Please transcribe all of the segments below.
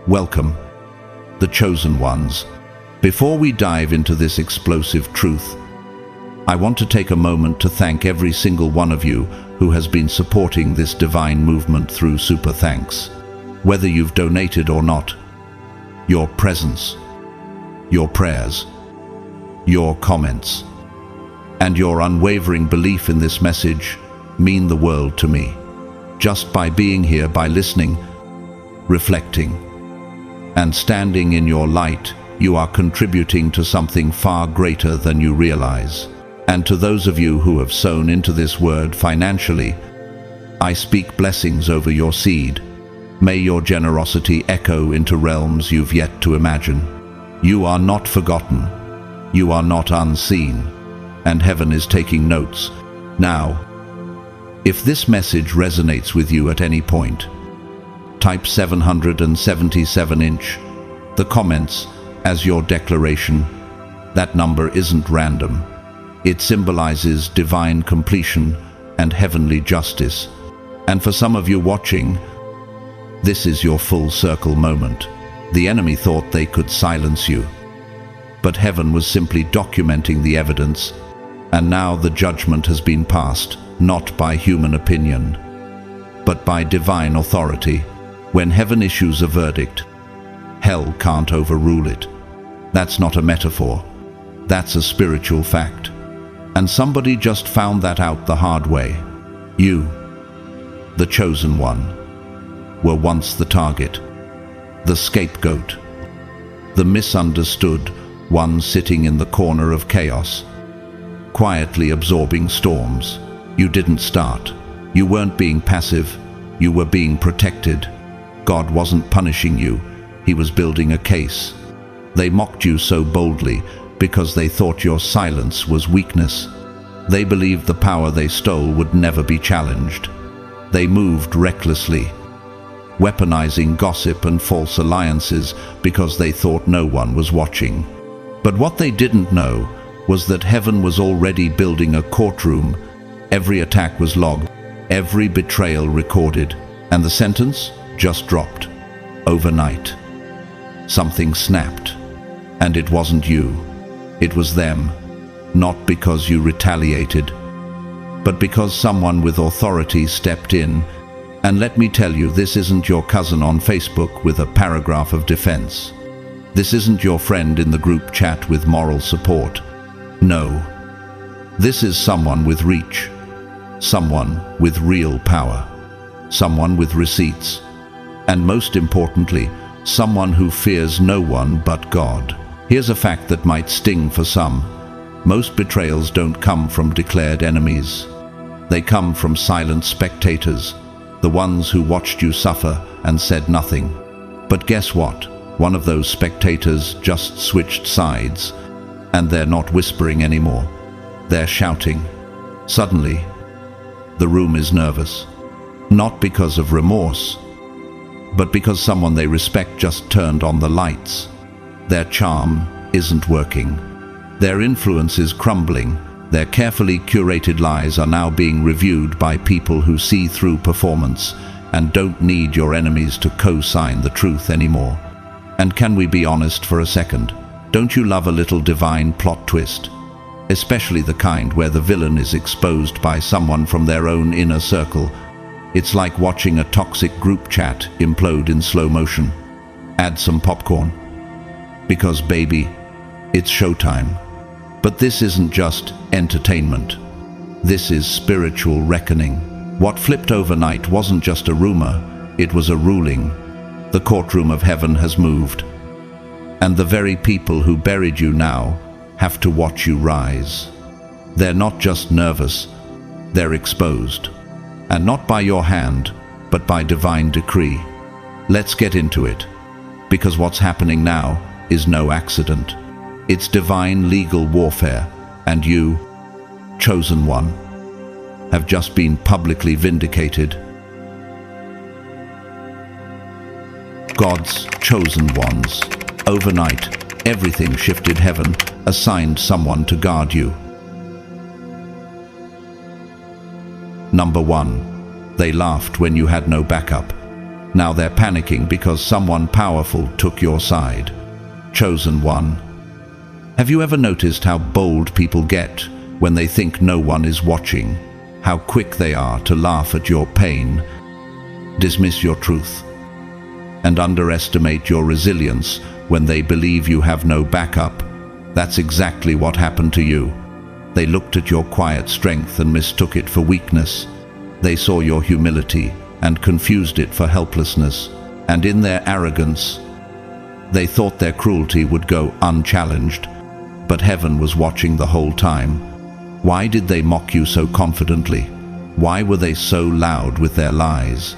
Welcome, the chosen ones. Before we dive into this explosive truth, I want to take a moment to thank every single one of you who has been supporting this divine movement through Super Thanks. Whether you've donated or not, your presence, your prayers, your comments, and your unwavering belief in this message mean the world to me. Just by being here, by listening, reflecting, and standing in your light, you are contributing to something far greater than you realize. And to those of you who have sown into this word financially, I speak blessings over your seed. May your generosity echo into realms you've yet to imagine. You are not forgotten. You are not unseen. And heaven is taking notes. Now, if this message resonates with you at any point, type 777 the comments as your declaration. That number isn't random. It symbolizes divine completion and heavenly justice. And for some of you watching, this is your full circle moment. The enemy thought they could silence you, but heaven was simply documenting the evidence, and now the judgment has been passed, not by human opinion, but by divine authority. When heaven issues a verdict, hell can't overrule it. That's not a metaphor. That's a spiritual fact. And somebody just found that out the hard way. You, the chosen one, were once the target, the scapegoat, the misunderstood one sitting in the corner of chaos, quietly absorbing storms. You didn't start. You weren't being passive. You were being protected. God wasn't punishing you. He was building a case. They mocked you so boldly because they thought your silence was weakness. They believed the power they stole would never be challenged. They moved recklessly, weaponizing gossip and false alliances because they thought no one was watching. But what they didn't know was that heaven was already building a courtroom. Every attack was logged, every betrayal recorded, and the sentence just dropped. Overnight, something snapped, and it wasn't you. It was them, not because you retaliated, but because someone with authority stepped in. And let me tell you, this isn't your cousin on Facebook with a paragraph of defense. This isn't your friend in the group chat with moral support. No, this is someone with reach, someone with real power, someone with receipts, and most importantly, someone who fears no one but God. Here's a fact that might sting for some. Most betrayals don't come from declared enemies. They come from silent spectators, the ones who watched you suffer and said nothing. But guess what? One of those spectators just switched sides, and they're not whispering anymore. They're shouting. Suddenly, the room is nervous. Not because of remorse, but because someone they respect just turned on the lights. Their charm isn't working. Their influence is crumbling. Their carefully curated lies are now being reviewed by people who see through performance and don't need your enemies to co-sign the truth anymore. And can we be honest for a second? Don't you love a little divine plot twist? Especially the kind where the villain is exposed by someone from their own inner circle. It's like watching a toxic group chat implode in slow motion. Add some popcorn. Because baby, it's showtime. But this isn't just entertainment. This is spiritual reckoning. What flipped overnight wasn't just a rumor, it was a ruling. The courtroom of heaven has moved. And the very people who buried you now have to watch you rise. They're not just nervous, they're exposed. And not by your hand, but by divine decree. Let's get into it. Because what's happening now is no accident. It's divine legal warfare, and you, chosen one, have just been publicly vindicated. God's chosen ones. Overnight, everything shifted. Heaven assigned someone to guard you. Number 1, they laughed when you had no backup. Now they're panicking because someone powerful took your side. Chosen one. Have you ever noticed how bold people get when they think no one is watching? How quick they are to laugh at your pain, dismiss your truth, and underestimate your resilience when they believe you have no backup. That's exactly what happened to you. They looked at your quiet strength and mistook it for weakness. They saw your humility and confused it for helplessness. And in their arrogance, they thought their cruelty would go unchallenged. But heaven was watching the whole time. Why did they mock you so confidently? Why were they so loud with their lies?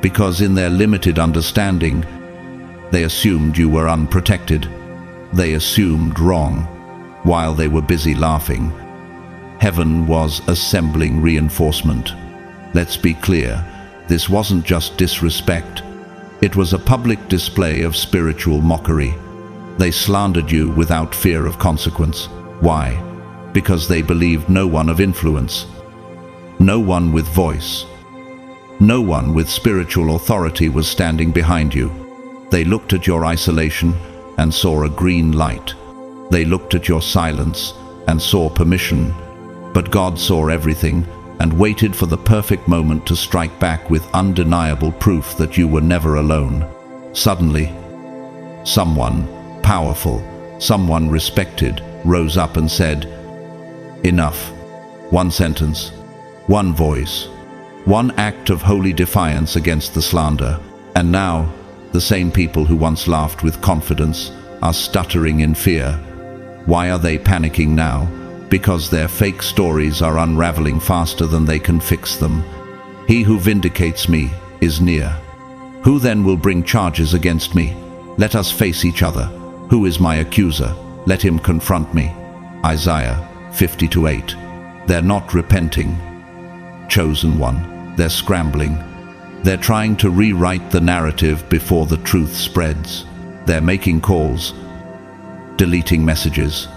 Because in their limited understanding, they assumed you were unprotected. They assumed wrong, while they were busy laughing. Heaven was assembling reinforcement. Let's be clear, this wasn't just disrespect. It was a public display of spiritual mockery. They slandered you without fear of consequence. Why? Because they believed no one of influence, no one with voice, no one with spiritual authority was standing behind you. They looked at your isolation and saw a green light. They looked at your silence and saw permission. But God saw everything and waited for the perfect moment to strike back with undeniable proof that you were never alone. Suddenly, someone powerful, someone respected, rose up and said, "Enough." One sentence, one voice, one act of holy defiance against the slander. And now, the same people who once laughed with confidence are stuttering in fear. Why are they panicking now? Because their fake stories are unraveling faster than they can fix them. He who vindicates me is near. Who then will bring charges against me? Let us face each other. Who is my accuser? Let him confront me. Isaiah 50:8. They're not repenting. Chosen one. They're scrambling. They're trying to rewrite the narrative before the truth spreads. They're making calls, deleting messages,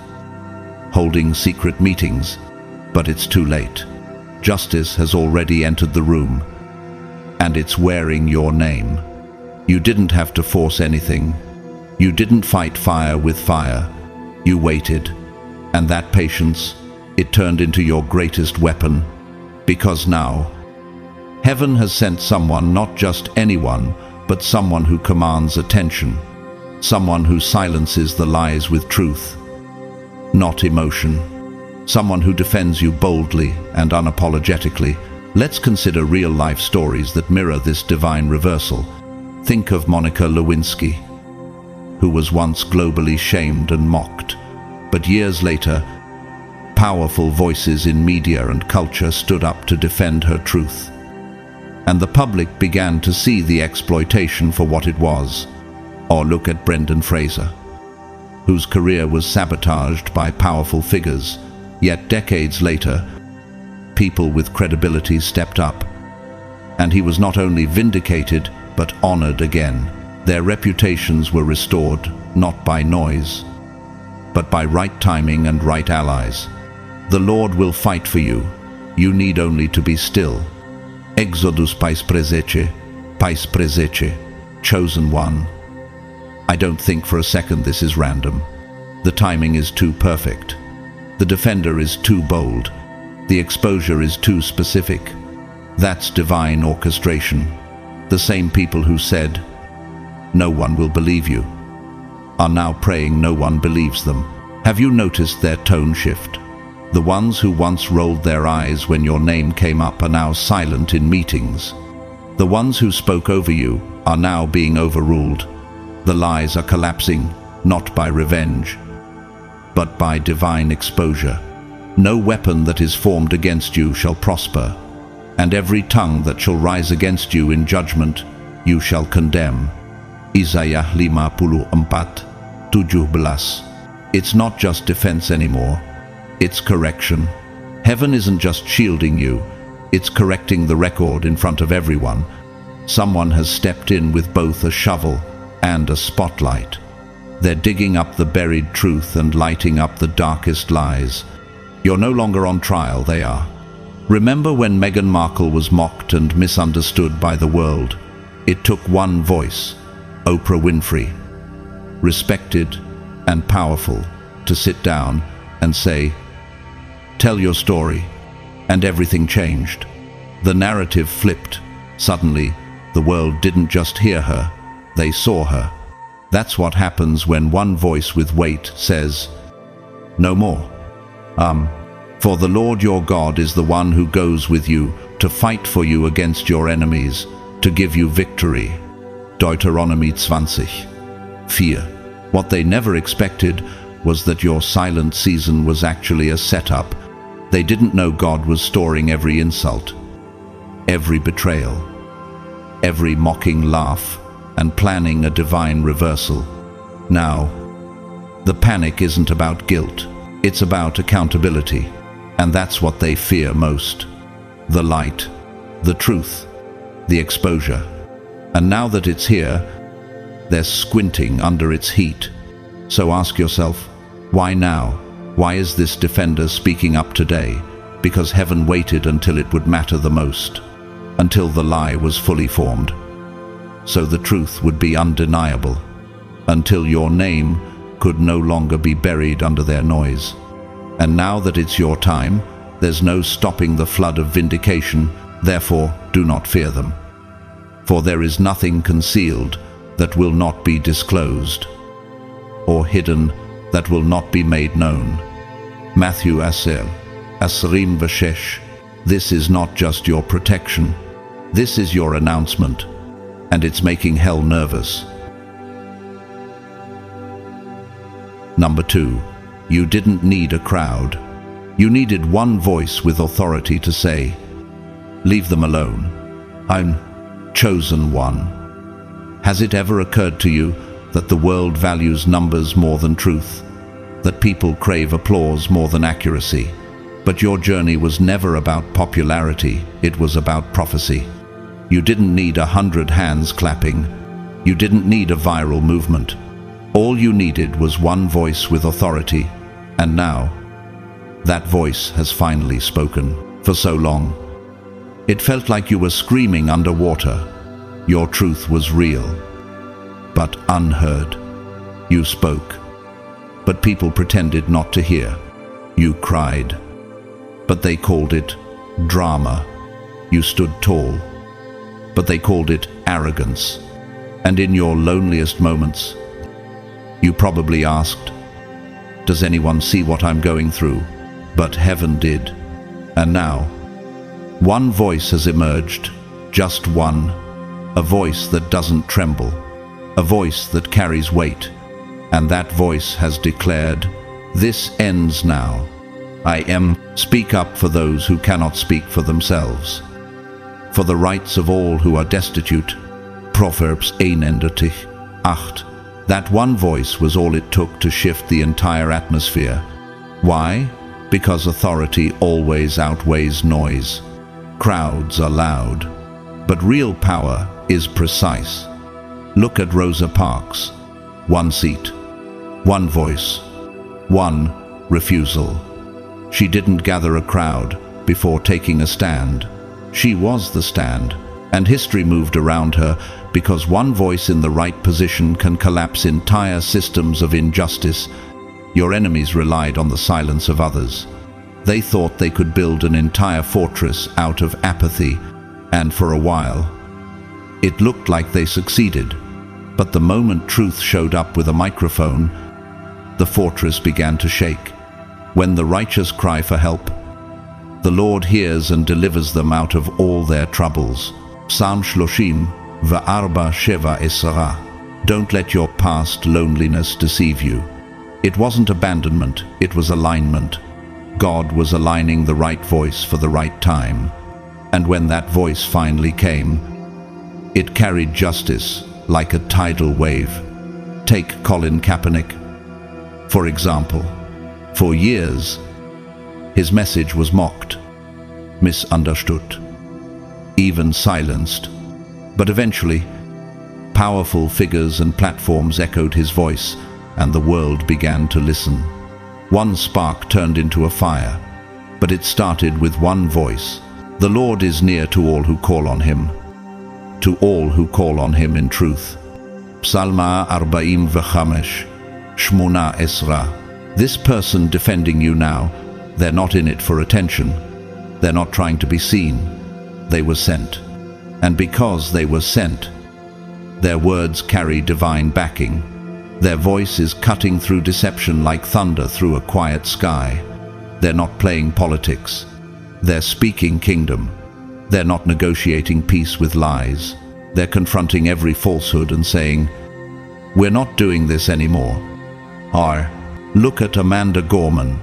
holding secret meetings, but it's too late. Justice has already entered the room, and it's wearing your name. You didn't have to force anything. You didn't fight fire with fire. You waited, and that patience, it turned into your greatest weapon. Because now, heaven has sent someone, not just anyone, but someone who commands attention. Someone who silences the lies with truth, not emotion. Someone who defends you boldly and unapologetically. Let's consider real-life stories that mirror this divine reversal. Think of Monica Lewinsky, who was once globally shamed and mocked. But years later, powerful voices in media and culture stood up to defend her truth. And the public began to see the exploitation for what it was. Or look at Brendan Fraser, whose career was sabotaged by powerful figures. Yet decades later, people with credibility stepped up. And he was not only vindicated, but honored again. Their reputations were restored, not by noise, but by right timing and right allies. The Lord will fight for you. You need only to be still. Exodus pais presece, chosen one. I don't think for a second this is random. The timing is too perfect. The defender is too bold. The exposure is too specific. That's divine orchestration. The same people who said, "No one will believe you," are now praying no one believes them. Have you noticed their tone shift? The ones who once rolled their eyes when your name came up are now silent in meetings. The ones who spoke over you are now being overruled. The lies are collapsing, not by revenge, but by divine exposure. No weapon that is formed against you shall prosper, and every tongue that shall rise against you in judgment, you shall condemn. Isaiah 54:17. It's not just defense anymore, it's correction. Heaven isn't just shielding you, it's correcting the record in front of everyone. Someone has stepped in with both a shovel and a spotlight. They're digging up the buried truth and lighting up the darkest lies. You're no longer on trial, they are. Remember when Meghan Markle was mocked and misunderstood by the world? It took one voice, Oprah Winfrey, respected and powerful, to sit down and say, "Tell your story," and everything changed. The narrative flipped. Suddenly, the world didn't just hear her, they saw her. That's what happens when one voice with weight says, "No more. For the Lord your God is the one who goes with you to fight for you against your enemies, to give you victory." Deuteronomy 20:4. What they never expected was that your silent season was actually a setup. They didn't know God was storing every insult, every betrayal, every mocking laugh, and planning a divine reversal. Now, the panic isn't about guilt, it's about accountability. And that's what they fear most. The light, the truth, the exposure. And now that it's here, they're squinting under its heat. So ask yourself, why now? Why is this defender speaking up today? Because heaven waited until it would matter the most, until the lie was fully formed, so the truth would be undeniable, until your name could no longer be buried under their noise. And now that it's your time, there's no stopping the flood of vindication. Therefore, do not fear them. For there is nothing concealed that will not be disclosed, or hidden that will not be made known. Matthew 10:26. This is not just your protection. This is your announcement, and it's making hell nervous. Number 2. You didn't need a crowd. You needed one voice with authority to say, "Leave them alone. I'm chosen one." Has it ever occurred to you that the world values numbers more than truth? That people crave applause more than accuracy? But your journey was never about popularity, it was about prophecy. You didn't need 100 hands clapping. You didn't need a viral movement. All you needed was one voice with authority. And now, that voice has finally spoken. For so long, it felt like you were screaming underwater. Your truth was real, but unheard. You spoke, but people pretended not to hear. You cried, but they called it drama. You stood tall, but they called it arrogance. And in your loneliest moments, you probably asked, "Does anyone see what I'm going through?" But heaven did. And now, one voice has emerged, just one, a voice that doesn't tremble, a voice that carries weight. And that voice has declared, "This ends now. I am." Speak up for those who cannot speak for themselves, for the rights of all who are destitute. Proverbs 31:8. That one voice was all it took to shift the entire atmosphere. Why? Because authority always outweighs noise. Crowds are loud, but real power is precise. Look at Rosa Parks. One seat, one voice, one refusal. She didn't gather a crowd before taking a stand. She was the stand, and history moved around her because one voice in the right position can collapse entire systems of injustice. Your enemies relied on the silence of others. They thought they could build an entire fortress out of apathy, and for a while, it looked like they succeeded. But the moment truth showed up with a microphone, the fortress began to shake. When the righteous cry for help, the Lord hears and delivers them out of all their troubles. Psalm 34:7. Don't let your past loneliness deceive you. It wasn't abandonment, it was alignment. God was aligning the right voice for the right time. And when that voice finally came, it carried justice like a tidal wave. Take Colin Kaepernick, for example. For years, his message was mocked, misunderstood, even silenced. But eventually, powerful figures and platforms echoed his voice, and the world began to listen. One spark turned into a fire, but it started with one voice. The Lord is near to all who call on him. to all who call on him in truth. Psalma 45, Shmona Esra. This person defending you now, they're not in it for attention. They're not trying to be seen. They were sent. And because they were sent, their words carry divine backing. Their voice is cutting through deception like thunder through a quiet sky. They're not playing politics. They're speaking kingdom. They're not negotiating peace with lies. They're confronting every falsehood and saying, "We're not doing this anymore." Or, look at Amanda Gorman,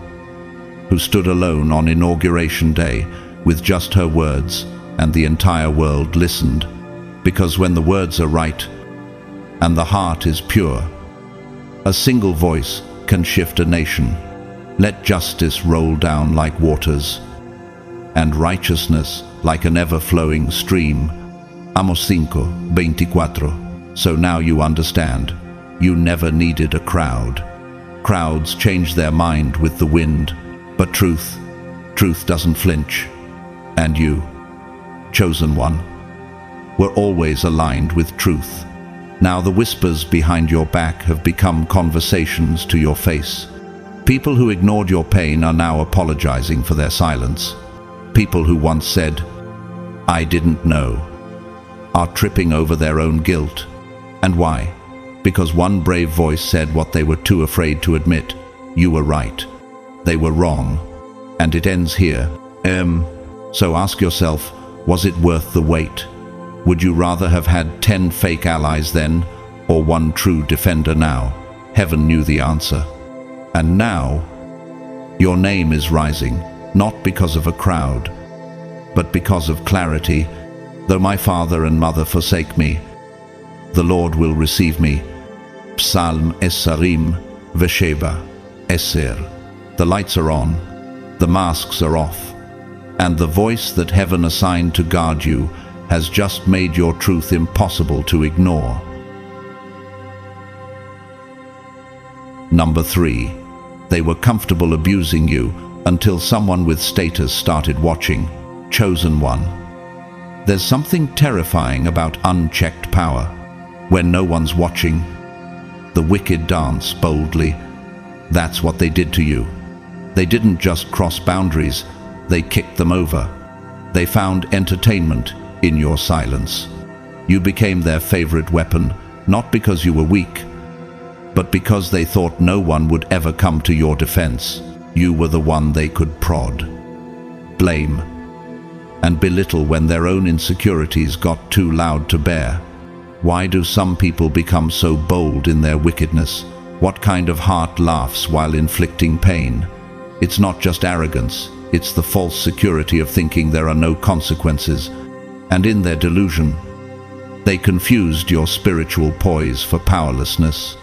who stood alone on Inauguration Day with just her words, and the entire world listened. Because when the words are right and the heart is pure, a single voice can shift a nation. Let justice roll down like waters, and righteousness like an ever-flowing stream. Amos 5:24. So now you understand. You never needed a crowd. Crowds change their mind with the wind, but truth doesn't flinch. And you, chosen one, were always aligned with truth. Now the whispers behind your back have become conversations to your face. People who ignored your pain are now apologizing for their silence. People who once said, "I didn't know," are tripping over their own guilt. And why? Because one brave voice said what they were too afraid to admit. You were right. They were wrong. And it ends here. So ask yourself, was it worth the wait? Would you rather have had 10 fake allies then, or one true defender now? Heaven knew the answer. And now, your name is rising, not because of a crowd, but because of clarity. Though my father and mother forsake me, the Lord will receive me. Psalm 10. The lights are on, the masks are off, and the voice that heaven assigned to guard you has just made your truth impossible to ignore. Number 3. They were comfortable abusing you until someone with status started watching. Chosen one. There's something terrifying about unchecked power. When no one's watching, the wicked dance boldly. That's what they did to you. They didn't just cross boundaries, they kicked them over. They found entertainment in your silence. You became their favorite weapon, not because you were weak, but because they thought no one would ever come to your defense. You were the one they could prod, blame, and belittle when their own insecurities got too loud to bear. Why do some people become so bold in their wickedness? What kind of heart laughs while inflicting pain? It's not just arrogance, it's the false security of thinking there are no consequences. And in their delusion, they confused your spiritual poise for powerlessness.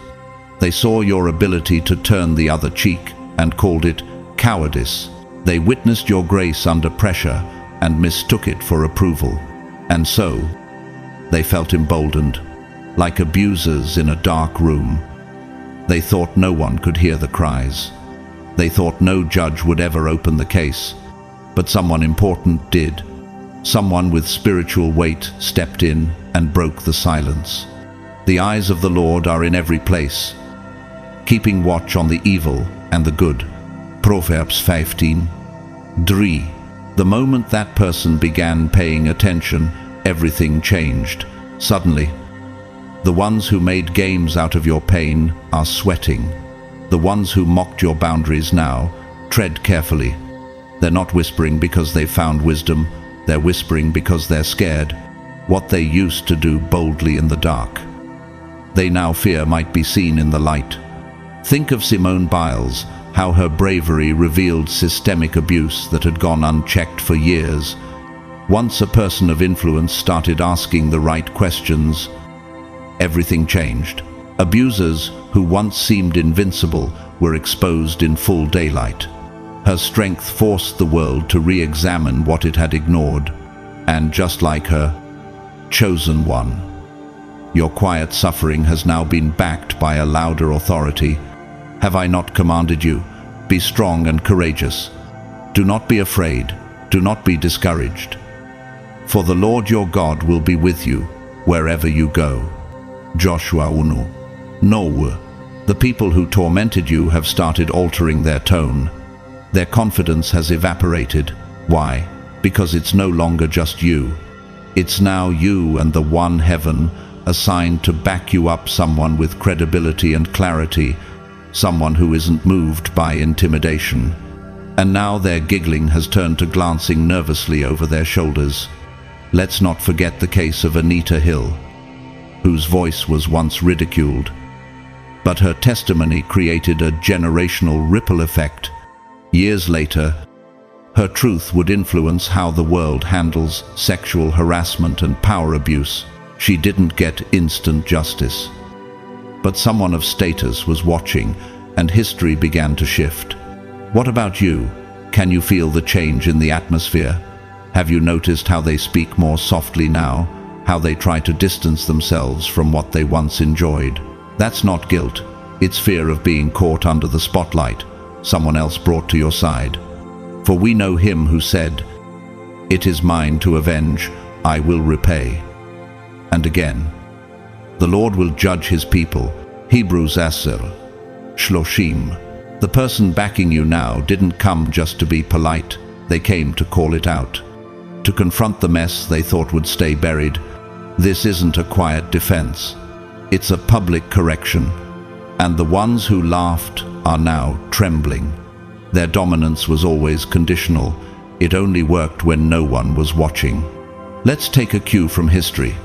They saw your ability to turn the other cheek and called it cowardice. They witnessed your grace under pressure and mistook it for approval. And so, they felt emboldened, like abusers in a dark room. They thought no one could hear the cries. They thought no judge would ever open the case. But someone important did. Someone with spiritual weight stepped in and broke the silence. The eyes of the Lord are in every place, keeping watch on the evil and the good. Proverbs 15:3. The moment that person began paying attention, everything changed. Suddenly, the ones who made games out of your pain are sweating. The ones who mocked your boundaries now tread carefully. They're not whispering because they've found wisdom. They're whispering because they're scared. What they used to do boldly in the dark, they now fear might be seen in the light. Think of Simone Biles, how her bravery revealed systemic abuse that had gone unchecked for years. Once a person of influence started asking the right questions, everything changed. Abusers who once seemed invincible were exposed in full daylight. Her strength forced the world to re-examine what it had ignored. And just like her, chosen one, your quiet suffering has now been backed by a louder authority. Have I not commanded you? Be strong and courageous. Do not be afraid. Do not be discouraged. For the Lord your God will be with you wherever you go. Joshua 1. No. The people who tormented you have started altering their tone. Their confidence has evaporated. Why? Because it's no longer just you. It's now you and the one heaven assigned to back you up, someone with credibility and clarity, someone who isn't moved by intimidation. And now their giggling has turned to glancing nervously over their shoulders. Let's not forget the case of Anita Hill, whose voice was once ridiculed, but her testimony created a generational ripple effect. Years later, her truth would influence how the world handles sexual harassment and power abuse. She didn't get instant justice, but someone of status was watching, and history began to shift. What about you? Can you feel the change in the atmosphere? Have you noticed how they speak more softly now? How they try to distance themselves from what they once enjoyed? That's not guilt. It's fear of being caught under the spotlight, someone else brought to your side. For we know him who said, "It is mine to avenge, I will repay." And again, the Lord will judge his people. Hebrews 10:30. The person backing you now didn't come just to be polite. They came to call it out, to confront the mess they thought would stay buried. This isn't a quiet defense. It's a public correction. And the ones who laughed are now trembling. Their dominance was always conditional. It only worked when no one was watching. Let's take a cue from history.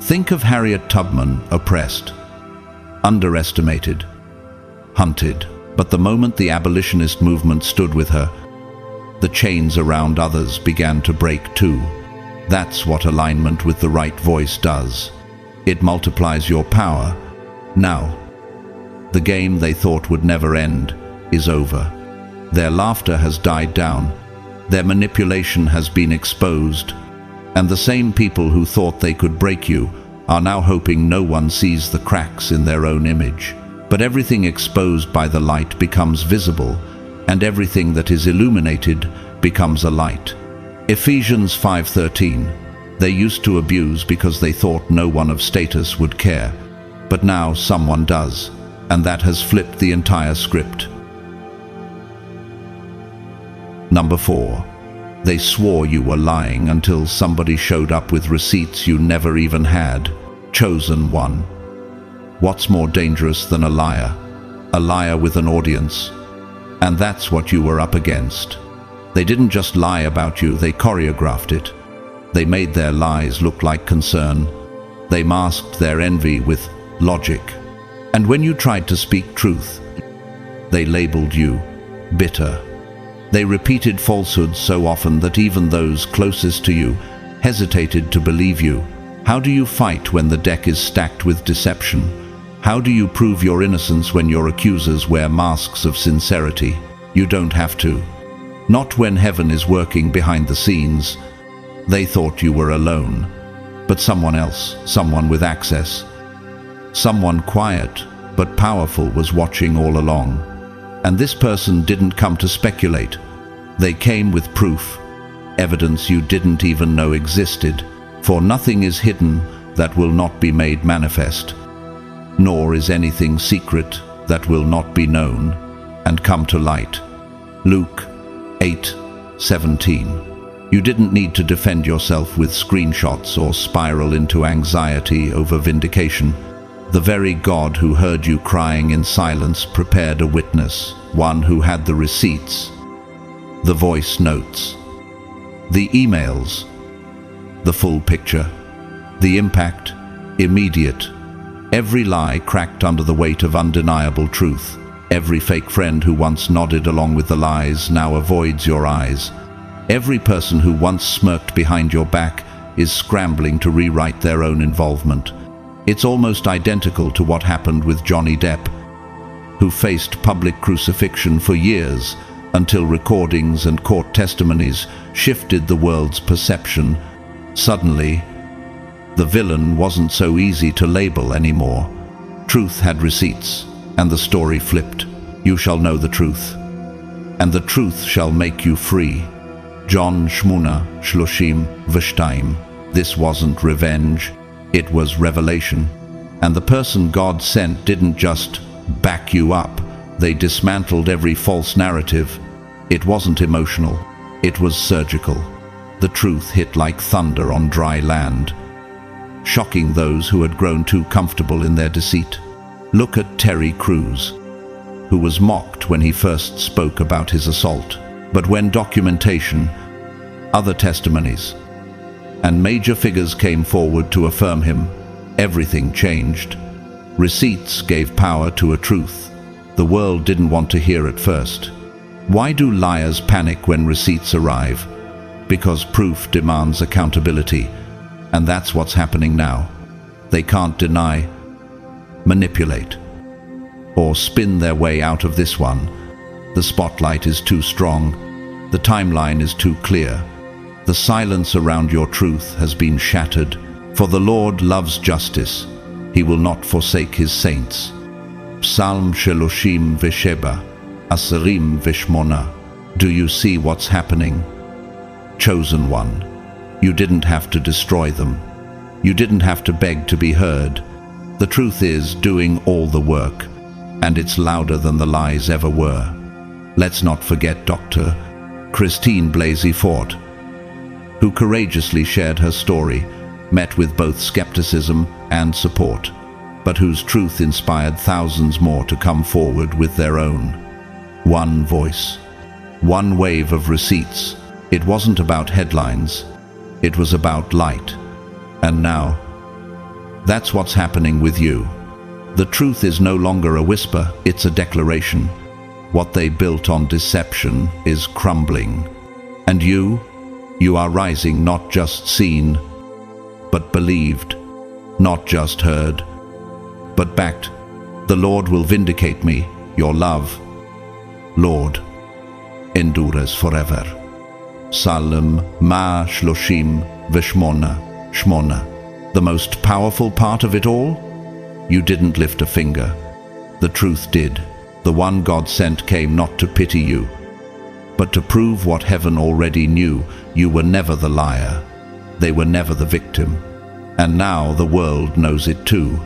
Think of Harriet Tubman, oppressed, underestimated, hunted. But the moment the abolitionist movement stood with her, the chains around others began to break too. That's what alignment with the right voice does. It multiplies your power. Now, the game they thought would never end is over. Their laughter has died down. Their manipulation has been exposed. And the same people who thought they could break you are now hoping no one sees the cracks in their own image. But everything exposed by the light becomes visible, and everything that is illuminated becomes a light. Ephesians 5:13. They used to abuse because they thought no one of status would care. But now someone does, and that has flipped the entire script. Number 4. They swore you were lying until somebody showed up with receipts you never even had. Chosen one. What's more dangerous than a liar? A liar with an audience. And that's what you were up against. They didn't just lie about you, they choreographed it. They made their lies look like concern. They masked their envy with logic. And when you tried to speak truth, they labeled you bitter. They repeated falsehoods so often that even those closest to you hesitated to believe you. How do you fight when the deck is stacked with deception? How do you prove your innocence when your accusers wear masks of sincerity? You don't have to. Not when heaven is working behind the scenes. They thought you were alone. But someone else, someone with access, someone quiet but powerful was watching all along. And this person didn't come to speculate. They came with proof, evidence you didn't even know existed. For nothing is hidden that will not be made manifest, nor is anything secret that will not be known and come to light. Luke 8:17. You didn't need to defend yourself with screenshots or spiral into anxiety over vindication. The very God who heard you crying in silence prepared a witness, one who had the receipts, the voice notes, the emails, the full picture, the impact, immediate. Every lie cracked under the weight of undeniable truth. Every fake friend who once nodded along with the lies now avoids your eyes. Every person who once smirked behind your back is scrambling to rewrite their own involvement. It's almost identical to what happened with Johnny Depp, who faced public crucifixion for years until recordings and court testimonies shifted the world's perception. Suddenly, the villain wasn't so easy to label anymore. Truth had receipts, and the story flipped. You shall know the truth, and the truth shall make you free. John 8:32. This wasn't revenge. It was revelation. And the person God sent didn't just back you up. They dismantled every false narrative. It wasn't emotional. It was surgical. The truth hit like thunder on dry land, shocking those who had grown too comfortable in their deceit. Look at Terry Crews, who was mocked when he first spoke about his assault. But when documentation, other testimonies, and major figures came forward to affirm him, everything changed. Receipts gave power to a truth the world didn't want to hear at first. Why do liars panic when receipts arrive? Because proof demands accountability, and that's what's happening now. They can't deny, manipulate, or spin their way out of this one. The spotlight is too strong. The timeline is too clear. The silence around your truth has been shattered. For the Lord loves justice. He will not forsake his saints. Psalm Sheloshim Vesheba, Asarim Vishmona. Do you see what's happening? Chosen one. You didn't have to destroy them. You didn't have to beg to be heard. The truth is doing all the work, and it's louder than the lies ever were. Let's not forget Dr. Christine Blasey Ford, who courageously shared her story, met with both skepticism and support, but whose truth inspired thousands more to come forward with their own. One voice, one wave of receipts. It wasn't about headlines, it was about light. And now, that's what's happening with you. The truth is no longer a whisper, it's a declaration. What they built on deception is crumbling. And you are rising, not just seen, but believed, not just heard, but backed. The Lord will vindicate me, your love, Lord, endures forever. Psalm Ma Shloshim Veshmona, Shmona. The most powerful part of it all? You didn't lift a finger. The truth did. The one God sent came not to pity you, but to prove what heaven already knew. You were never the liar. They were never the victim. And now the world knows it too.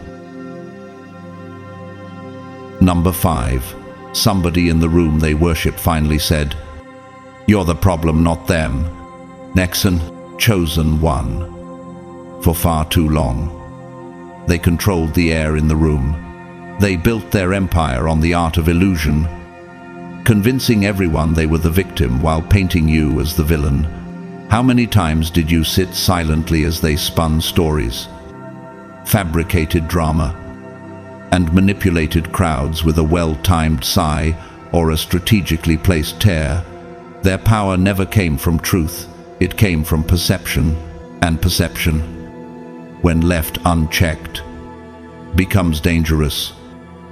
Number 5. Somebody in the room they worship finally said, "You're the problem, not them." Nexon, chosen one. For far too long, they controlled the air in the room. They built their empire on the art of illusion, convincing everyone they were the victim while painting you as the villain. How many times did you sit silently as they spun stories, fabricated drama, and manipulated crowds with a well-timed sigh or a strategically placed tear? Their power never came from truth, it came from perception, and perception, when left unchecked, becomes dangerous.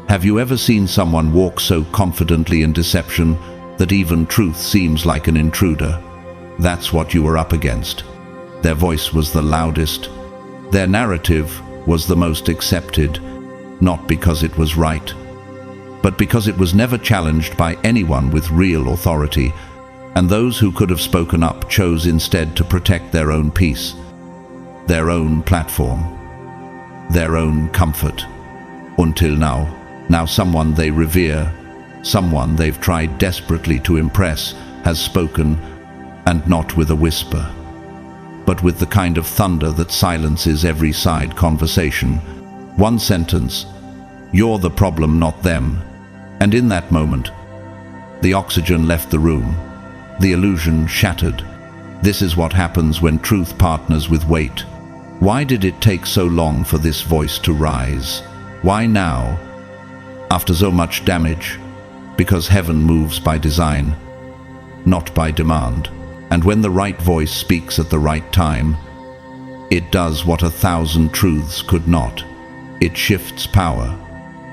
Have you ever seen someone walk so confidently in deception that even truth seems like an intruder? That's what you were up against. Their voice was the loudest. Their narrative was the most accepted, not because it was right, but because it was never challenged by anyone with real authority, and those who could have spoken up chose instead to protect their own peace, their own platform, their own comfort. Until now someone they revere, someone they've tried desperately to impress, has spoken, and not with a whisper, but with the kind of thunder that silences every side conversation. One sentence, "You're the problem, not them." And in that moment, the oxygen left the room, the illusion shattered. This is what happens when truth partners with weight. Why did it take so long for this voice to rise? Why now, after so much damage? Because heaven moves by design, not by demand. And when the right voice speaks at the right time, it does what 1,000 truths could not. It shifts power.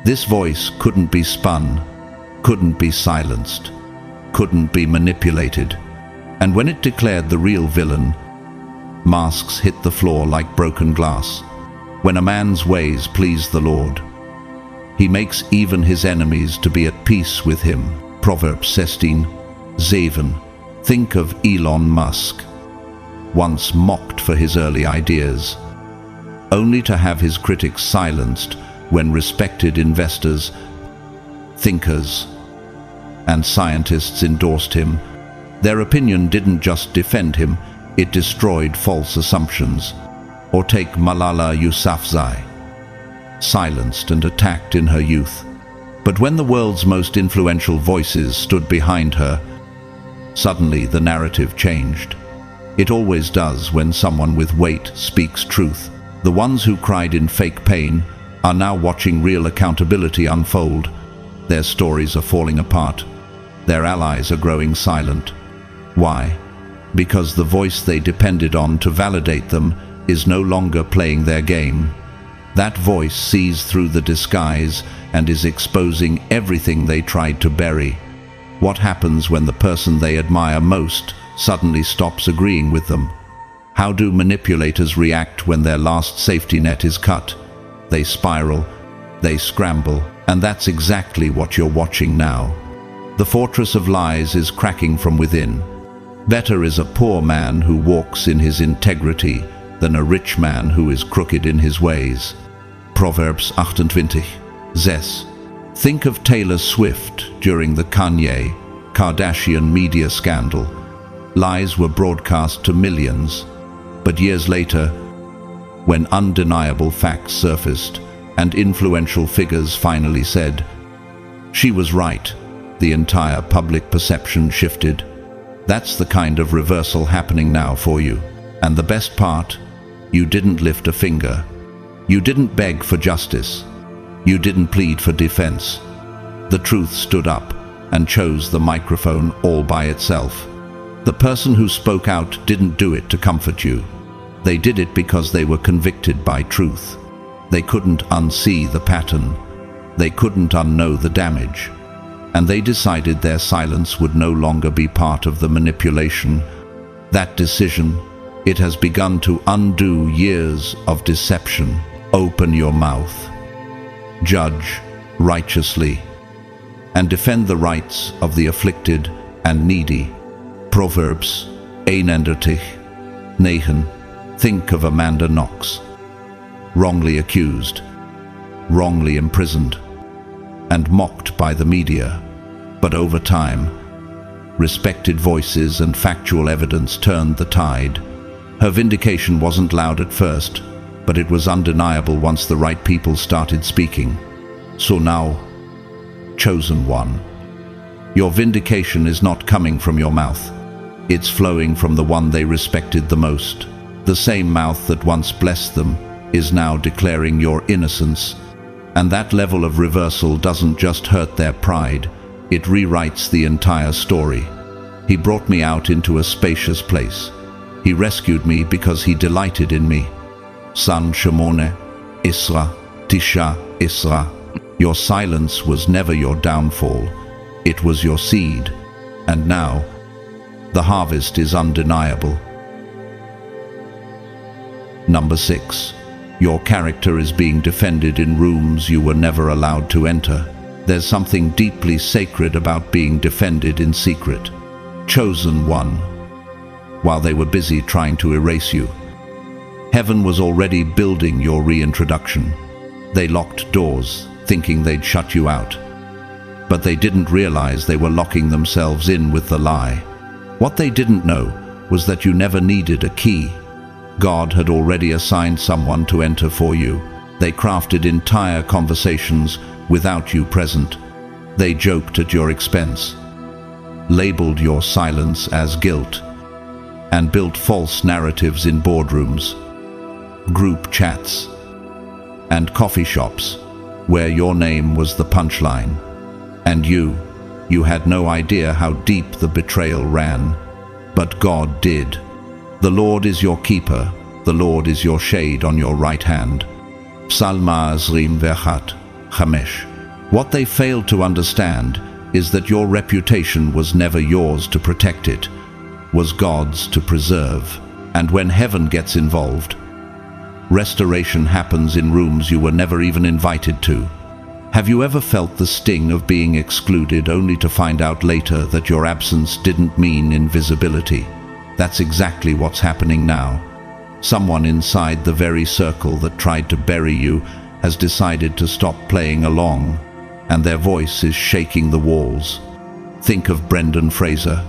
This voice couldn't be spun, couldn't be silenced, couldn't be manipulated. And when it declared the real villain, masks hit the floor like broken glass. When a man's ways please the Lord, he makes even his enemies to be at peace with him. Proverbs 16:7. Think of Elon Musk, once mocked for his early ideas. only to have his critics silenced when respected investors, thinkers, and scientists endorsed him. Their opinion didn't just defend him, it destroyed false assumptions. Or take Malala Yousafzai, silenced and attacked in her youth. But when the world's most influential voices stood behind her, suddenly the narrative changed. It always does when someone with weight speaks truth. The ones who cried in fake pain are now watching real accountability unfold. Their stories are falling apart. Their allies are growing silent. Why? Because the voice they depended on to validate them is no longer playing their game. That voice sees through the disguise and is exposing everything they tried to bury. What happens when the person they admire most suddenly stops agreeing with them? How do manipulators react when their last safety net is cut? They spiral, they scramble, and that's exactly what you're watching now. The fortress of lies is cracking from within. Better is a poor man who walks in his integrity than a rich man who is crooked in his ways. Proverbs 28:6. Think of Taylor Swift during the Kanye-Kardashian media scandal. Lies were broadcast to millions, but years later, when undeniable facts surfaced and influential figures finally said, "She was right," the entire public perception shifted. That's the kind of reversal happening now for you. And the best part, you didn't lift a finger. You didn't beg for justice. You didn't plead for defense. The truth stood up and chose the microphone all by itself. The person who spoke out didn't do it to comfort you. They did it because they were convicted by truth. They couldn't unsee the pattern. They couldn't unknow the damage. And they decided their silence would no longer be part of the manipulation. That decision, it has begun to undo years of deception. Open your mouth. Judge righteously. And defend the rights of the afflicted and needy. Proverbs 31:9. Think of Amanda Knox. Wrongly accused, wrongly imprisoned, and mocked by the media. But over time, respected voices and factual evidence turned the tide. Her vindication wasn't loud at first, but it was undeniable once the right people started speaking. So now, chosen one, your vindication is not coming from your mouth. It's flowing from the one they respected the most. The same mouth that once blessed them is now declaring your innocence. And that level of reversal doesn't just hurt their pride, it rewrites the entire story. He brought me out into a spacious place. He rescued me because he delighted in me. San Shemone, Isra, Tisha, Isra. Your silence was never your downfall. It was your seed. And now, the harvest is undeniable. Number 6. Your character is being defended in rooms you were never allowed to enter. There's something deeply sacred about being defended in secret. Chosen one. While they were busy trying to erase you, heaven was already building your reintroduction. They locked doors, thinking they'd shut you out. But they didn't realize they were locking themselves in with the lie. What they didn't know was that you never needed a key. God had already assigned someone to enter for you. They crafted entire conversations without you present. They joked at your expense, labeled your silence as guilt, and built false narratives in boardrooms, group chats, and coffee shops where your name was the punchline. And you had no idea how deep the betrayal ran. But God did. The Lord is your keeper. The Lord is your shade on your right hand. Psalma 1:5. What they failed to understand is that your reputation was never yours to protect, it was God's to preserve. And when heaven gets involved, restoration happens in rooms you were never even invited to. Have you ever felt the sting of being excluded only to find out later that your absence didn't mean invisibility? That's exactly what's happening now. Someone inside the very circle that tried to bury you has decided to stop playing along, and their voice is shaking the walls. Think of Brendan Fraser.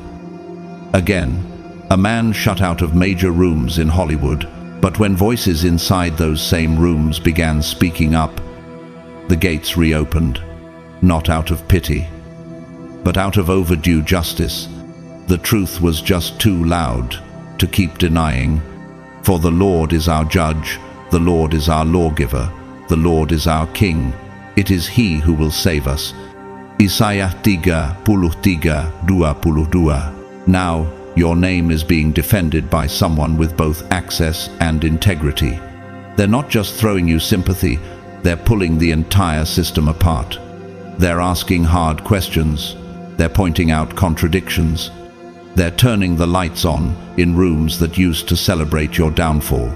Again, a man shut out of major rooms in Hollywood, but when voices inside those same rooms began speaking up, the gates reopened, not out of pity, but out of overdue justice. The truth was just too loud to keep denying. For the Lord is our judge, the Lord is our lawgiver, the Lord is our king. It is he who will save us. Isaiah 33:22. Now, your name is being defended by someone with both access and integrity. They're not just throwing you sympathy, they're pulling the entire system apart. They're asking hard questions. They're pointing out contradictions. They're turning the lights on in rooms that used to celebrate your downfall.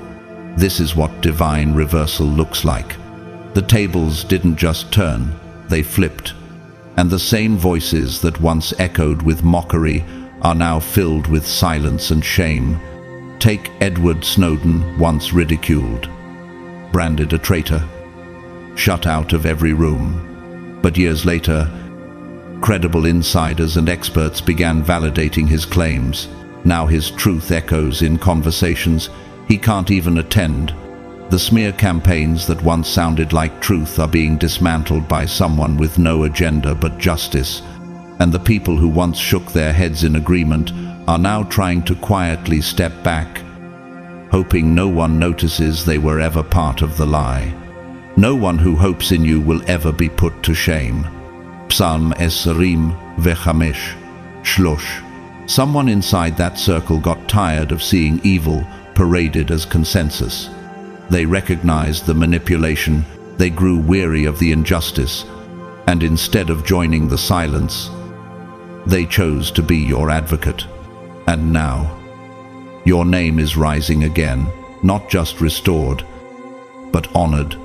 This is what divine reversal looks like. The tables didn't just turn, they flipped. And the same voices that once echoed with mockery are now filled with silence and shame. Take Edward Snowden, once ridiculed, branded a traitor, shut out of every room. But years later, credible insiders and experts began validating his claims. Now his truth echoes in conversations he can't even attend. The smear campaigns that once sounded like truth are being dismantled by someone with no agenda but justice. And the people who once shook their heads in agreement are now trying to quietly step back, hoping no one notices they were ever part of the lie. No one who hopes in you will ever be put to shame. Psalm 25:3. Someone inside that circle got tired of seeing evil paraded as consensus. They recognized the manipulation, they grew weary of the injustice, and instead of joining the silence, they chose to be your advocate. And now, your name is rising again, not just restored, but honored.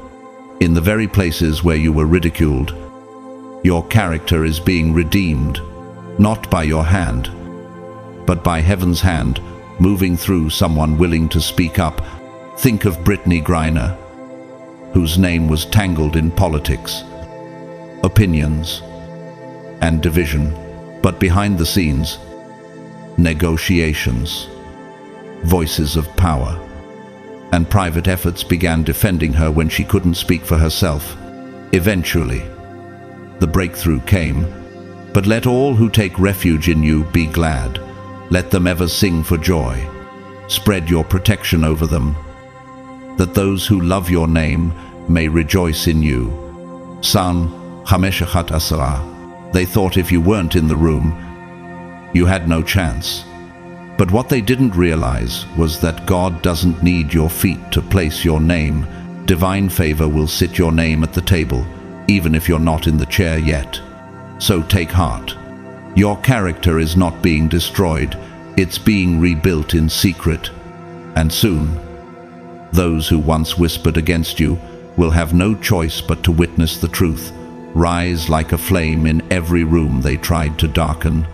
In the very places where you were ridiculed, your character is being redeemed, not by your hand, but by heaven's hand, moving through someone willing to speak up. Think of Brittany Griner, whose name was tangled in politics, opinions, and division. But behind the scenes, negotiations, voices of power, and private efforts began defending her when she couldn't speak for herself. Eventually, the breakthrough came. But let all who take refuge in you be glad. Let them ever sing for joy. Spread your protection over them, that those who love your name may rejoice in you. Psalm 5:10. They thought if you weren't in the room, you had no chance. But what they didn't realize was that God doesn't need your feet to place your name. Divine favor will sit your name at the table, even if you're not in the chair yet. So take heart. Your character is not being destroyed, it's being rebuilt in secret. And soon, those who once whispered against you will have no choice but to witness the truth rise like a flame in every room they tried to darken.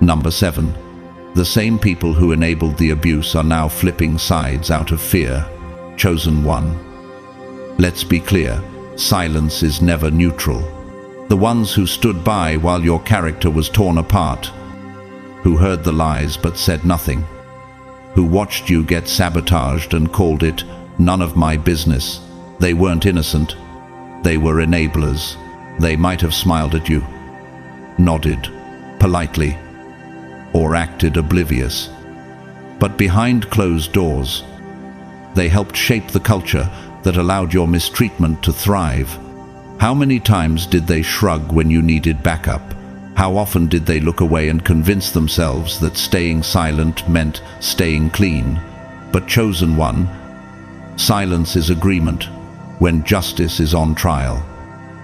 Number 7. The same people who enabled the abuse are now flipping sides out of fear. Chosen one. Let's be clear, silence is never neutral. The ones who stood by while your character was torn apart, who heard the lies but said nothing, who watched you get sabotaged and called it none of my business. They weren't innocent. They were enablers. They might have smiled at you, nodded politely, or acted oblivious. But behind closed doors, they helped shape the culture that allowed your mistreatment to thrive. How many times did they shrug when you needed backup? How often did they look away and convince themselves that staying silent meant staying clean? But chosen one, silence is agreement when justice is on trial.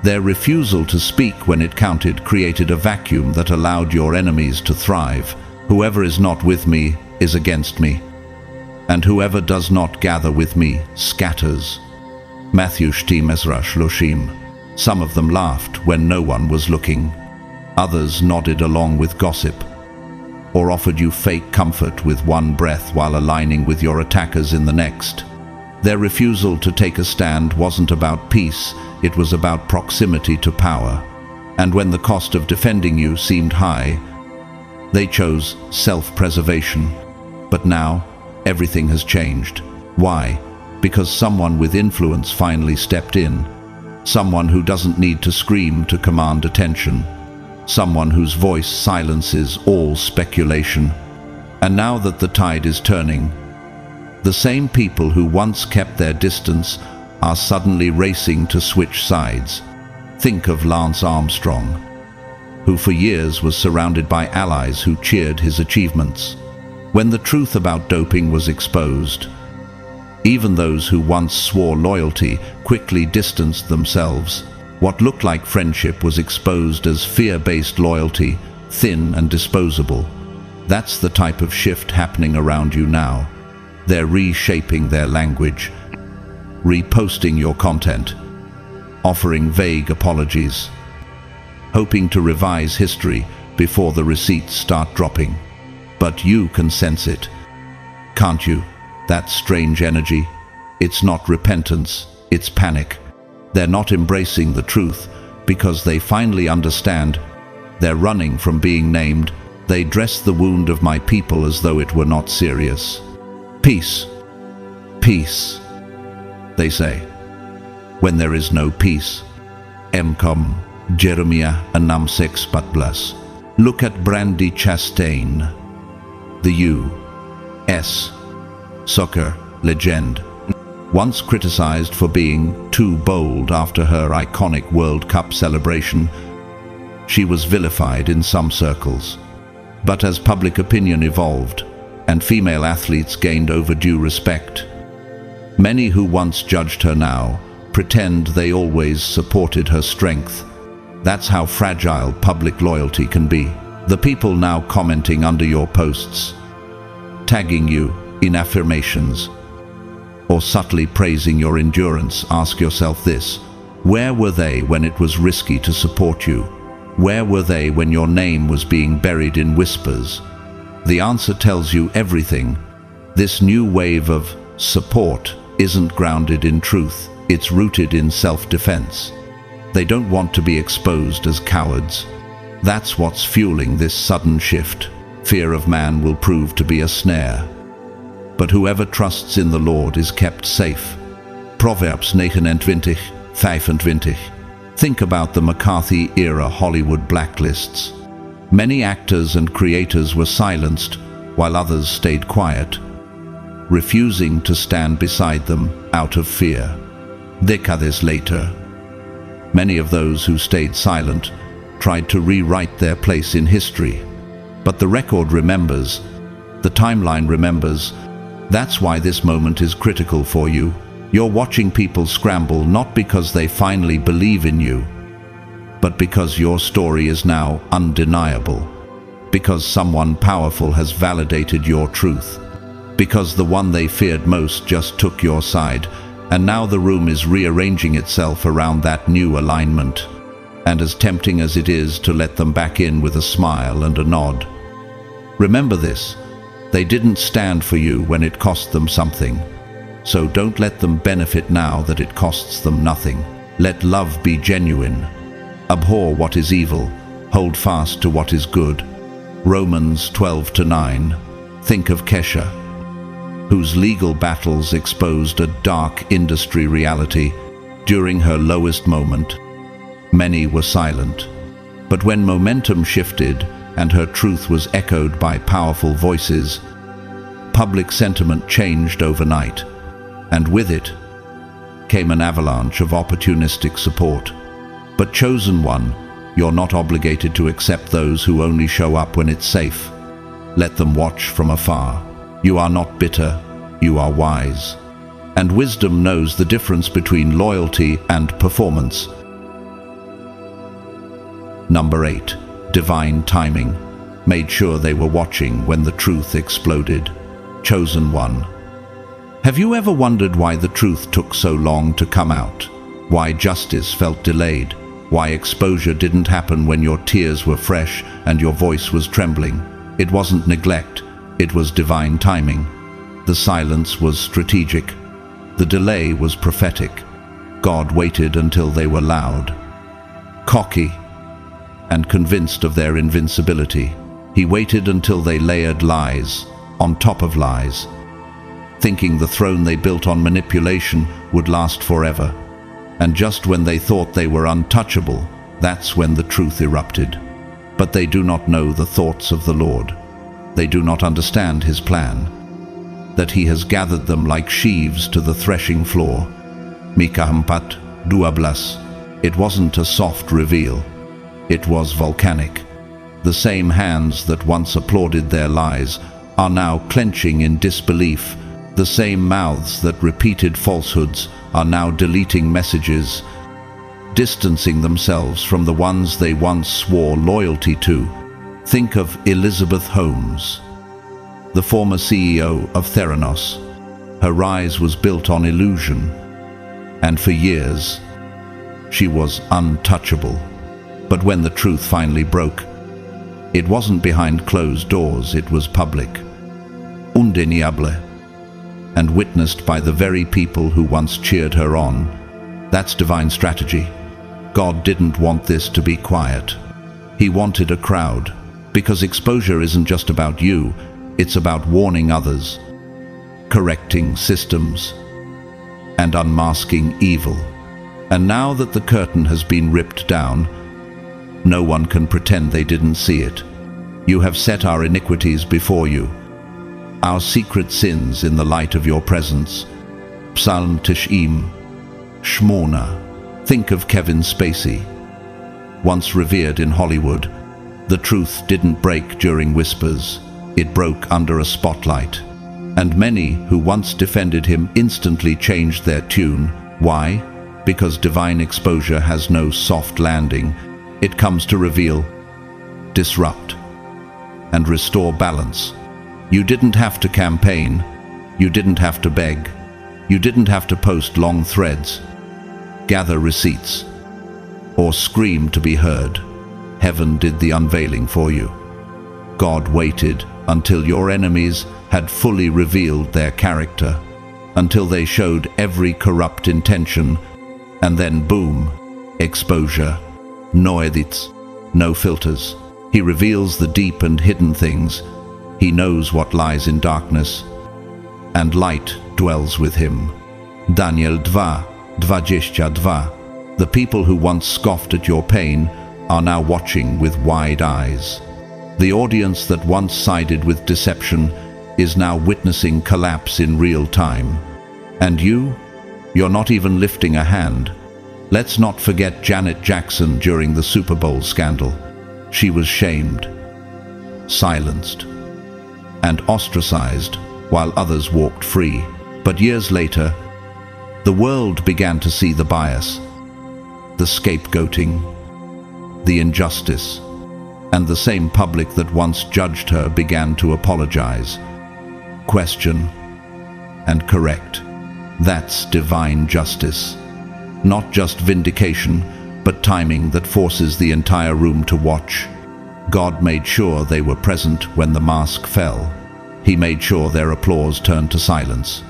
Their refusal to speak when it counted created a vacuum that allowed your enemies to thrive. Whoever is not with me is against me, and whoever does not gather with me scatters. Matthew 13:30. Some of them laughed when no one was looking. Others nodded along with gossip. or offered you fake comfort with one breath while aligning with your attackers in the next. Their refusal to take a stand wasn't about peace, it was about proximity to power. And when the cost of defending you seemed high, they chose self-preservation. But now, everything has changed. Why? Because someone with influence finally stepped in. Someone who doesn't need to scream to command attention. Someone whose voice silences all speculation. And now that the tide is turning, the same people who once kept their distance are suddenly racing to switch sides. Think of Lance Armstrong, who for years was surrounded by allies who cheered his achievements. When the truth about doping was exposed, even those who once swore loyalty quickly distanced themselves. What looked like friendship was exposed as fear-based loyalty, thin and disposable. That's the type of shift happening around you now. They're reshaping their language, reposting your content, offering vague apologies, hoping to revise history before the receipts start dropping. But you can sense it, can't you? That strange energy. It's not repentance, it's panic. They're not embracing the truth because they finally understand. They're running from being named. They dress the wound of my people as though it were not serious. Peace, peace, they say. When there is no peace. Emcom, Jeremiah 6:14. Look at Brandi Chastain, the U.S. soccer legend, once criticized for being too bold after her iconic World Cup celebration. She was vilified in some circles. But as public opinion evolved and female athletes gained overdue respect, many who once judged her now pretend they always supported her strength. That's how fragile public loyalty can be. The people now commenting under your posts, tagging you in affirmations, or subtly praising your endurance, ask yourself this: where were they when it was risky to support you? Where were they when your name was being buried in whispers? The answer tells you everything. This new wave of support isn't grounded in truth, it's rooted in self-defense. They don't want to be exposed as cowards. That's what's fueling this sudden shift. Fear of man will prove to be a snare. But whoever trusts in the Lord is kept safe. Proverbs 29:25. Think about the McCarthy-era Hollywood blacklists. Many actors and creators were silenced, while others stayed quiet, refusing to stand beside them out of fear. Decades later, many of those who stayed silent tried to rewrite their place in history. But the record remembers, the timeline remembers. That's why this moment is critical for you. You're watching people scramble not because they finally believe in you, but because your story is now undeniable. Because someone powerful has validated your truth. Because the one they feared most just took your side, and now the room is rearranging itself around that new alignment. And as tempting as it is to let them back in with a smile and a nod, remember this: they didn't stand for you when it cost them something. So don't let them benefit now that it costs them nothing. Let love be genuine. Abhor what is evil, hold fast to what is good. Romans 12:9. Think of Kesha, whose legal battles exposed a dark industry reality. During her lowest moment, many were silent. But when momentum shifted and her truth was echoed by powerful voices, public sentiment changed overnight. And with it came an avalanche of opportunistic support. But chosen one, you're not obligated to accept those who only show up when it's safe. Let them watch from afar. You are not bitter, you are wise. And wisdom knows the difference between loyalty and performance. Number 8. Divine timing. Made sure they were watching when the truth exploded. Chosen one. Have you ever wondered why the truth took so long to come out? Why justice felt delayed? Why exposure didn't happen when your tears were fresh and your voice was trembling? It wasn't neglect, it was divine timing. The silence was strategic. The delay was prophetic. God waited until they were loud, cocky, and convinced of their invincibility. He waited until they layered lies on top of lies, thinking the throne they built on manipulation would last forever. And just when they thought they were untouchable, that's when the truth erupted. But they do not know the thoughts of the Lord. They do not understand his plan, that he has gathered them like sheaves to the threshing floor. Mika 4:12. It wasn't a soft reveal. It was volcanic. The same hands that once applauded their lies are now clenching in disbelief. The same mouths that repeated falsehoods are now deleting messages, distancing themselves from the ones they once swore loyalty to. Think of Elizabeth Holmes, the former CEO of Theranos. Her rise was built on illusion, and for years, she was untouchable. But when the truth finally broke, it wasn't behind closed doors, it was public, undeniable, and witnessed by the very people who once cheered her on. That's divine strategy. God didn't want this to be quiet. He wanted a crowd, because exposure isn't just about you, it's about warning others, correcting systems, and unmasking evil. And now that the curtain has been ripped down, no one can pretend they didn't see it. You have set our iniquities before you, our secret sins in the light of your presence. Psalm 98. Think of Kevin Spacey. Once revered in Hollywood, the truth didn't break during whispers, it broke under a spotlight. And many who once defended him instantly changed their tune. Why? Because divine exposure has no soft landing. It comes to reveal, disrupt, and restore balance. You didn't have to campaign. You didn't have to beg. You didn't have to post long threads, gather receipts, or scream to be heard. Heaven did the unveiling for you. God waited until your enemies had fully revealed their character, until they showed every corrupt intention, and then boom, exposure. No edits, no filters. He reveals the deep and hidden things. He knows what lies in darkness, and light dwells with him. Daniel 2:22. The people who once scoffed at your pain are now watching with wide eyes. The audience that once sided with deception is now witnessing collapse in real time. And you're not even lifting a hand. Let's not forget Janet Jackson during the Super Bowl scandal. She was shamed, silenced, and ostracized while others walked free. But years later, the world began to see the bias, the scapegoating, the injustice, and the same public that once judged her began to apologize, question, and correct. That's divine justice. Not just vindication, but timing that forces the entire room to watch. God made sure they were present when the mask fell. He made sure their applause turned to silence.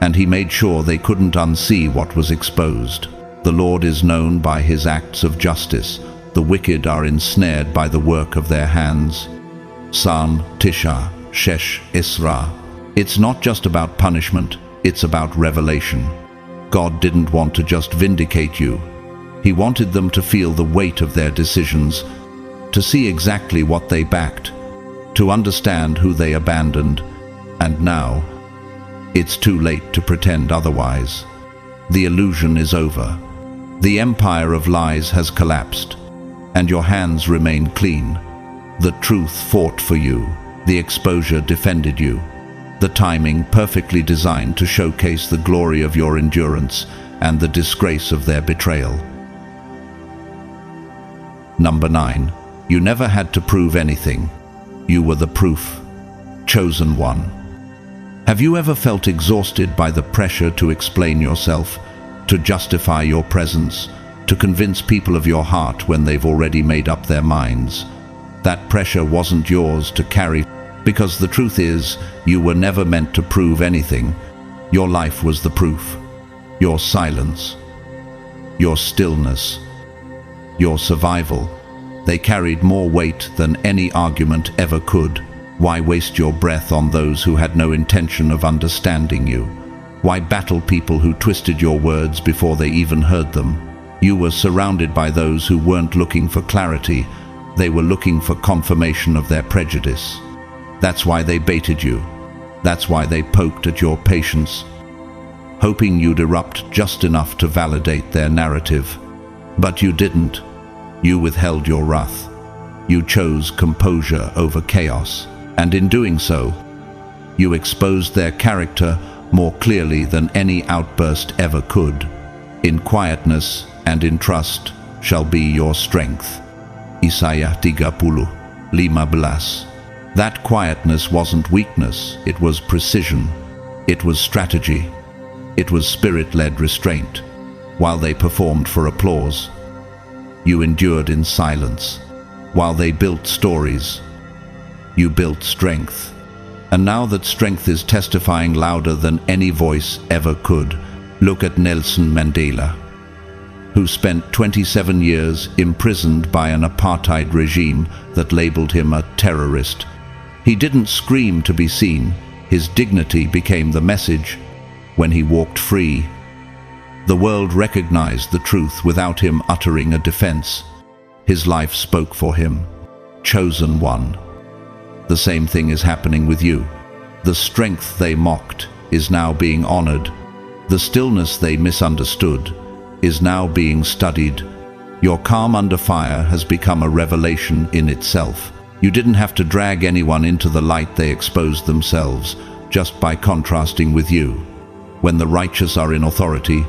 And he made sure they couldn't unsee what was exposed. The Lord is known by his acts of justice. The wicked are ensnared by the work of their hands. Psalm 96. It's not just about punishment, it's about revelation. God didn't want to just vindicate you. He wanted them to feel the weight of their decisions, to see exactly what they backed, to understand who they abandoned. And now, it's too late to pretend otherwise. The illusion is over. The empire of lies has collapsed, and your hands remain clean. The truth fought for you. The exposure defended you. The timing perfectly designed to showcase the glory of your endurance and the disgrace of their betrayal. Number 9. You never had to prove anything. You were the proof. Chosen one. Have you ever felt exhausted by the pressure to explain yourself, to justify your presence, to convince people of your heart when they've already made up their minds? That pressure wasn't yours to carry. Because the truth is, you were never meant to prove anything. Your life was the proof. Your silence, your stillness, your survival, they carried more weight than any argument ever could. Why waste your breath on those who had no intention of understanding you? Why battle people who twisted your words before they even heard them? You were surrounded by those who weren't looking for clarity. They were looking for confirmation of their prejudice. That's why they baited you. That's why they poked at your patience, hoping you'd erupt just enough to validate their narrative. But you didn't. You withheld your wrath. You chose composure over chaos. And in doing so, you exposed their character more clearly than any outburst ever could. In quietness and in trust shall be your strength. Isaiah 30:15. That quietness wasn't weakness, it was precision. It was strategy. It was spirit-led restraint. While they performed for applause, you endured in silence. While they built stories, you built strength. And now that strength is testifying louder than any voice ever could, look at Nelson Mandela, who spent 27 years imprisoned by an apartheid regime that labeled him a terrorist. He didn't scream to be seen. His dignity became the message. When he walked free, the world recognized the truth without him uttering a defense. His life spoke for him. Chosen one. The same thing is happening with you. The strength they mocked is now being honored. The stillness they misunderstood is now being studied. Your calm under fire has become a revelation in itself. You didn't have to drag anyone into the light, they exposed themselves just by contrasting with you. When the righteous are in authority,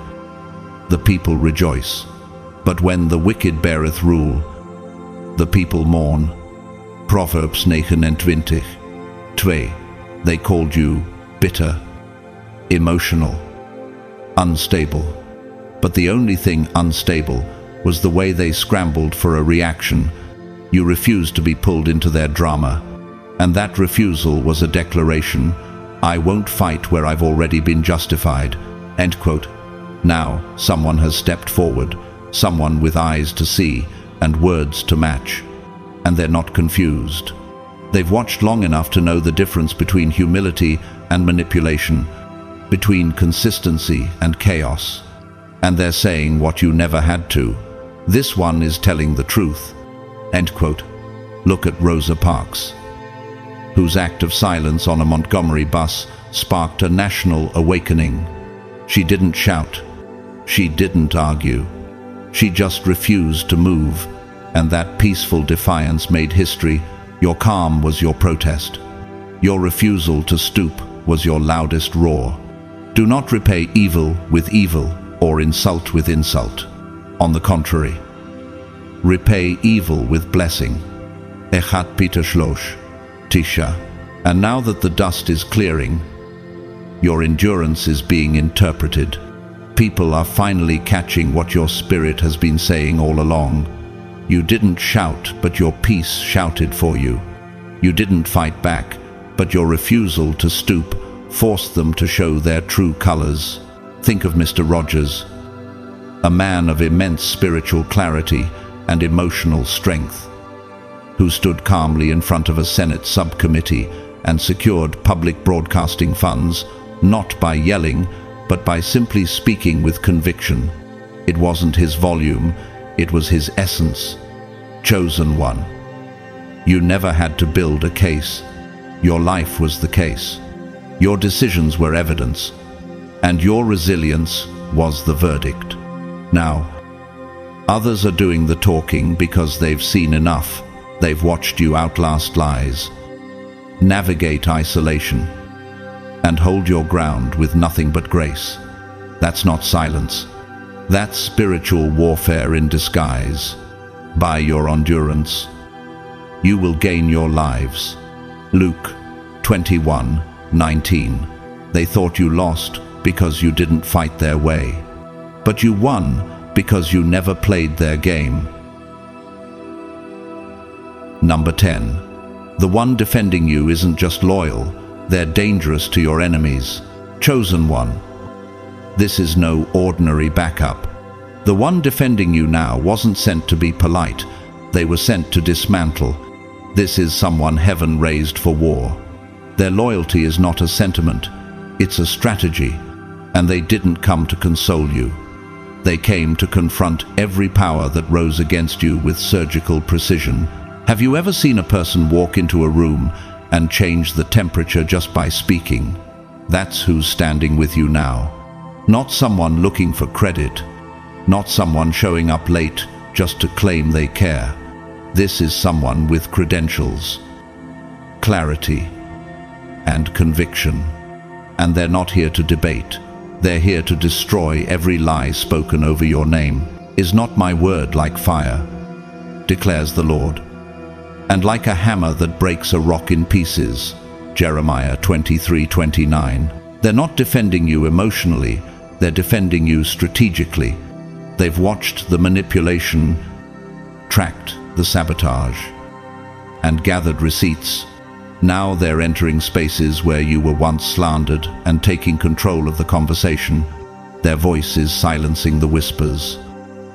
the people rejoice. But when the wicked beareth rule, the people mourn. Proverbs 29:2. They called you bitter, emotional, unstable. But the only thing unstable was the way they scrambled for a reaction. You refused to be pulled into their drama. And that refusal was a declaration. I won't fight where I've already been justified. End quote. Now, someone has stepped forward, someone with eyes to see and words to match. And they're not confused. They've watched long enough to know the difference between humility and manipulation, between consistency and chaos. And they're saying what you never had to. This one is telling the truth. End quote. Look at Rosa Parks, whose act of silence on a Montgomery bus sparked a national awakening. She didn't shout. She didn't argue. She just refused to move, and that peaceful defiance made history. Your calm was your protest. Your refusal to stoop was your loudest roar. Do not repay evil with evil or insult with insult. On the contrary, repay evil with blessing. Echat Peter Shlosh, Tisha. And now that the dust is clearing, your endurance is being interpreted. People are finally catching what your spirit has been saying all along. You didn't shout, but your peace shouted for you. You didn't fight back, but your refusal to stoop forced them to show their true colors. Think of Mr. Rogers, a man of immense spiritual clarity and emotional strength, who stood calmly in front of a Senate subcommittee and secured public broadcasting funds, not by yelling, but by simply speaking with conviction. It wasn't his volume, it was his essence. Chosen one. You never had to build a case. Your life was the case. Your decisions were evidence, and your resilience was the verdict. Now, others are doing the talking because they've seen enough. They've watched you outlast lies, navigate isolation, and hold your ground with nothing but grace. That's not silence. That's spiritual warfare in disguise. By your endurance, you will gain your lives. Luke 21:19. They thought you lost because you didn't fight their way. But you won because you never played their game. Number 10. The one defending you isn't just loyal, they're dangerous to your enemies. Chosen one. This is no ordinary backup. The one defending you now wasn't sent to be polite, they were sent to dismantle. This is someone heaven raised for war. Their loyalty is not a sentiment, it's a strategy, and they didn't come to console you. They came to confront every power that rose against you with surgical precision. Have you ever seen a person walk into a room and change the temperature just by speaking? That's who's standing with you now. Not someone looking for credit, not someone showing up late just to claim they care. This is someone with credentials, clarity, and conviction. And they're not here to debate. They're here to destroy every lie spoken over your name. Is not my word like fire, declares the Lord, and like a hammer that breaks a rock in pieces. Jeremiah 23:29. They're not defending you emotionally, they're defending you strategically. They've watched the manipulation, tracked the sabotage, and gathered receipts. Now they're entering spaces where you were once slandered and taking control of the conversation. Their voice is silencing the whispers.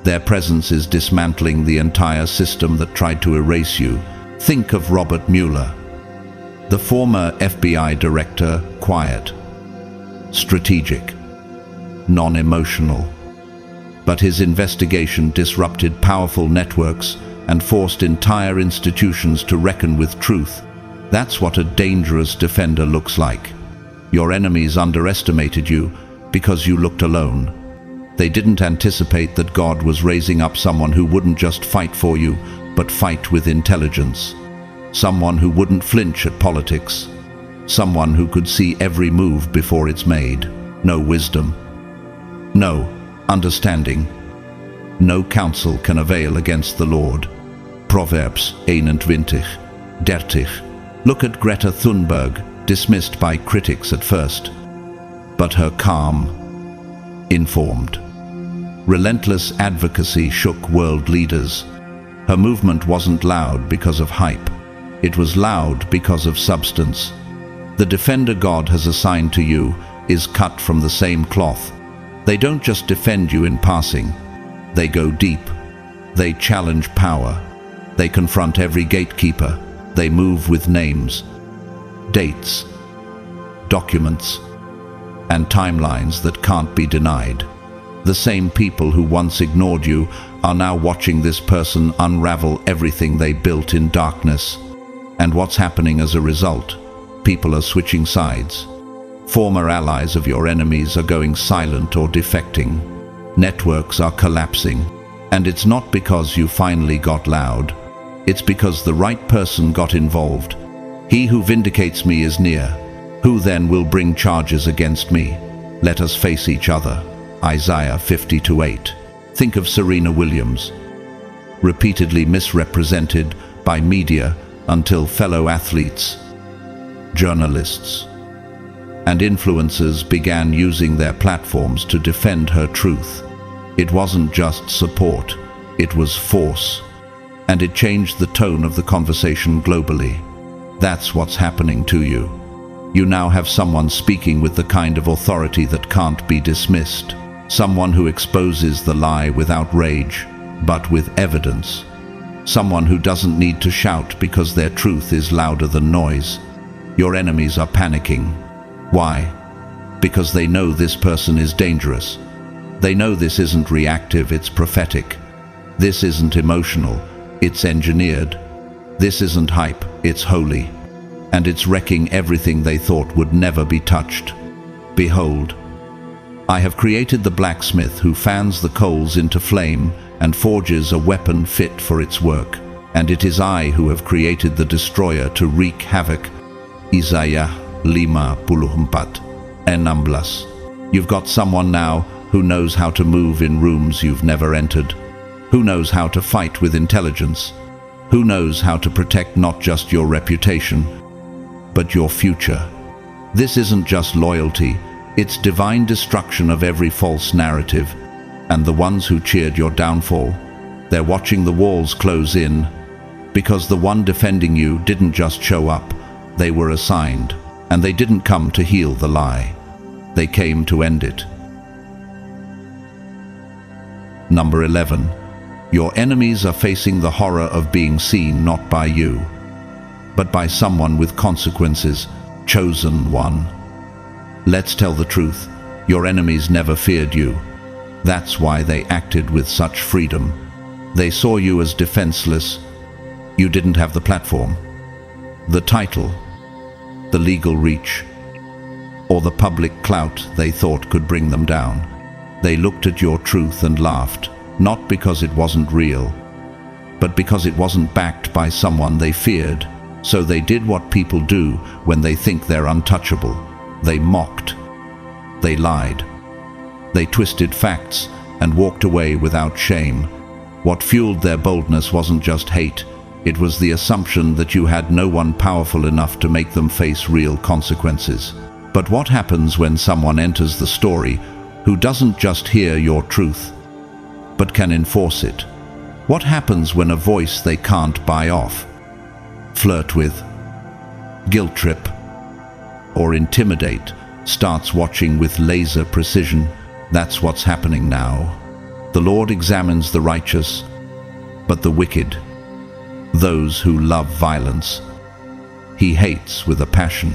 Their presence is dismantling the entire system that tried to erase you. Think of Robert Mueller, the former FBI director, quiet, strategic, non-emotional. But his investigation disrupted powerful networks and forced entire institutions to reckon with truth. That's what a dangerous defender looks like. Your enemies underestimated you because you looked alone. They didn't anticipate that God was raising up someone who wouldn't just fight for you, but fight with intelligence. Someone who wouldn't flinch at politics. Someone who could see every move before it's made. No wisdom, no understanding, no counsel can avail against the Lord. Proverbs 21:30. Look at Greta Thunberg, dismissed by critics at first, but her calm, informed, relentless advocacy shook world leaders. Her movement wasn't loud because of hype. It was loud because of substance. The defender God has assigned to you is cut from the same cloth. They don't just defend you in passing. They go deep. They challenge power. They confront every gatekeeper. They move with names, dates, documents, and timelines that can't be denied. The same people who once ignored you are now watching this person unravel everything they built in darkness. And what's happening as a result? People are switching sides. Former allies of your enemies are going silent or defecting. Networks are collapsing. And it's not because you finally got loud. It's because the right person got involved. He who vindicates me is near. Who then will bring charges against me? Let us face each other. Isaiah 50:8. Think of Serena Williams, repeatedly misrepresented by media until fellow athletes, journalists, and influencers began using their platforms to defend her truth. It wasn't just support, it was force. And it changed the tone of the conversation globally. That's what's happening to you. You now have someone speaking with the kind of authority that can't be dismissed. Someone who exposes the lie without rage, but with evidence. Someone who doesn't need to shout because their truth is louder than noise. Your enemies are panicking. Why? Because they know this person is dangerous. They know this isn't reactive, it's prophetic. This isn't emotional, it's engineered. This isn't hype, it's holy. And it's wrecking everything they thought would never be touched. Behold, I have created the blacksmith who fans the coals into flame and forges a weapon fit for its work. And it is I who have created the destroyer to wreak havoc. Isaiah 54:16. You've got someone now who knows how to move in rooms you've never entered. Who knows how to fight with intelligence? Who knows how to protect not just your reputation, but your future? This isn't just loyalty, it's divine destruction of every false narrative. And the ones who cheered your downfall, they're watching the walls close in because the one defending you didn't just show up, they were assigned, and they didn't come to heal the lie. They came to end it. Number 11. Your enemies are facing the horror of being seen not by you, but by someone with consequences, chosen one. Let's tell the truth, your enemies never feared you. That's why they acted with such freedom. They saw you as defenseless. You didn't have the platform, the title, the legal reach, or the public clout they thought could bring them down. They looked at your truth and laughed, not because it wasn't real, but because it wasn't backed by someone they feared. So they did what people do when they think they're untouchable. They mocked. They lied. They twisted facts and walked away without shame. What fueled their boldness wasn't just hate. It was the assumption that you had no one powerful enough to make them face real consequences. But what happens when someone enters the story who doesn't just hear your truth, but can enforce it? What happens when a voice they can't buy off, flirt with, guilt trip, or intimidate starts watching with laser precision? That's what's happening now. The Lord examines the righteous, but the wicked, those who love violence, He hates with a passion.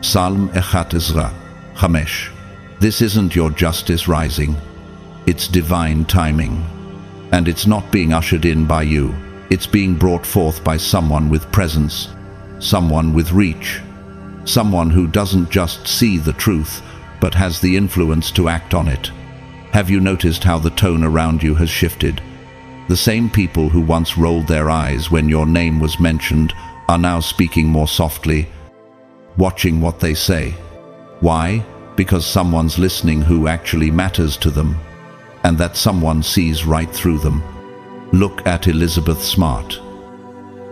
Psalm Echat Ezra, Chamesh. This isn't your justice rising. It's divine timing. And it's not being ushered in by you. It's being brought forth by someone with presence, someone with reach, someone who doesn't just see the truth, but has the influence to act on it. Have you noticed how the tone around you has shifted? The same people who once rolled their eyes when your name was mentioned are now speaking more softly, watching what they say. Why? Because someone's listening who actually matters to them, and that someone sees right through them. Look at Elizabeth Smart,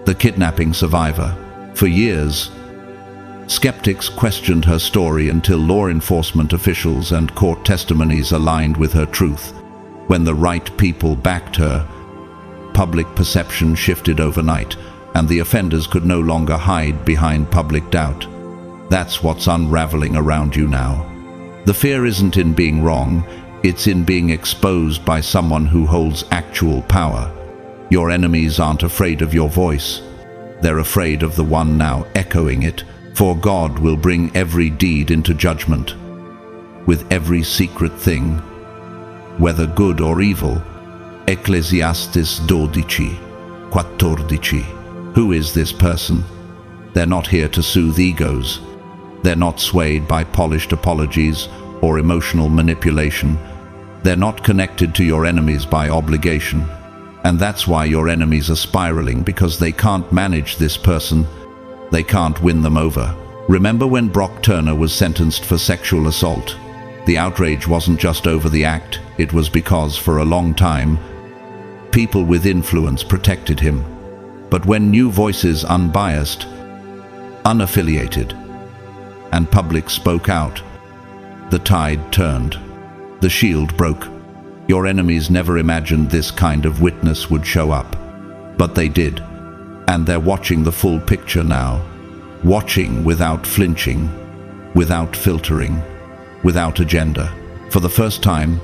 the kidnapping survivor. For years, skeptics questioned her story until law enforcement officials and court testimonies aligned with her truth. When the right people backed her, public perception shifted overnight, and the offenders could no longer hide behind public doubt. That's what's unraveling around you now. The fear isn't in being wrong, it's in being exposed by someone who holds actual power. Your enemies aren't afraid of your voice. They're afraid of the one now echoing it, for God will bring every deed into judgment, with every secret thing, whether good or evil. Ecclesiastes 12:14. Who is this person? They're not here to soothe egos. They're not swayed by polished apologies or emotional manipulation. They're not connected to your enemies by obligation. And that's why your enemies are spiraling, because they can't manage this person. They can't win them over. Remember when Brock Turner was sentenced for sexual assault? The outrage wasn't just over the act, it was because, for a long time, people with influence protected him. But when new voices, unbiased, unaffiliated, and public spoke out, the tide turned. The shield broke. Your enemies never imagined this kind of witness would show up. But they did. And they're watching the full picture now. Watching without flinching, without filtering, without agenda. For the first time,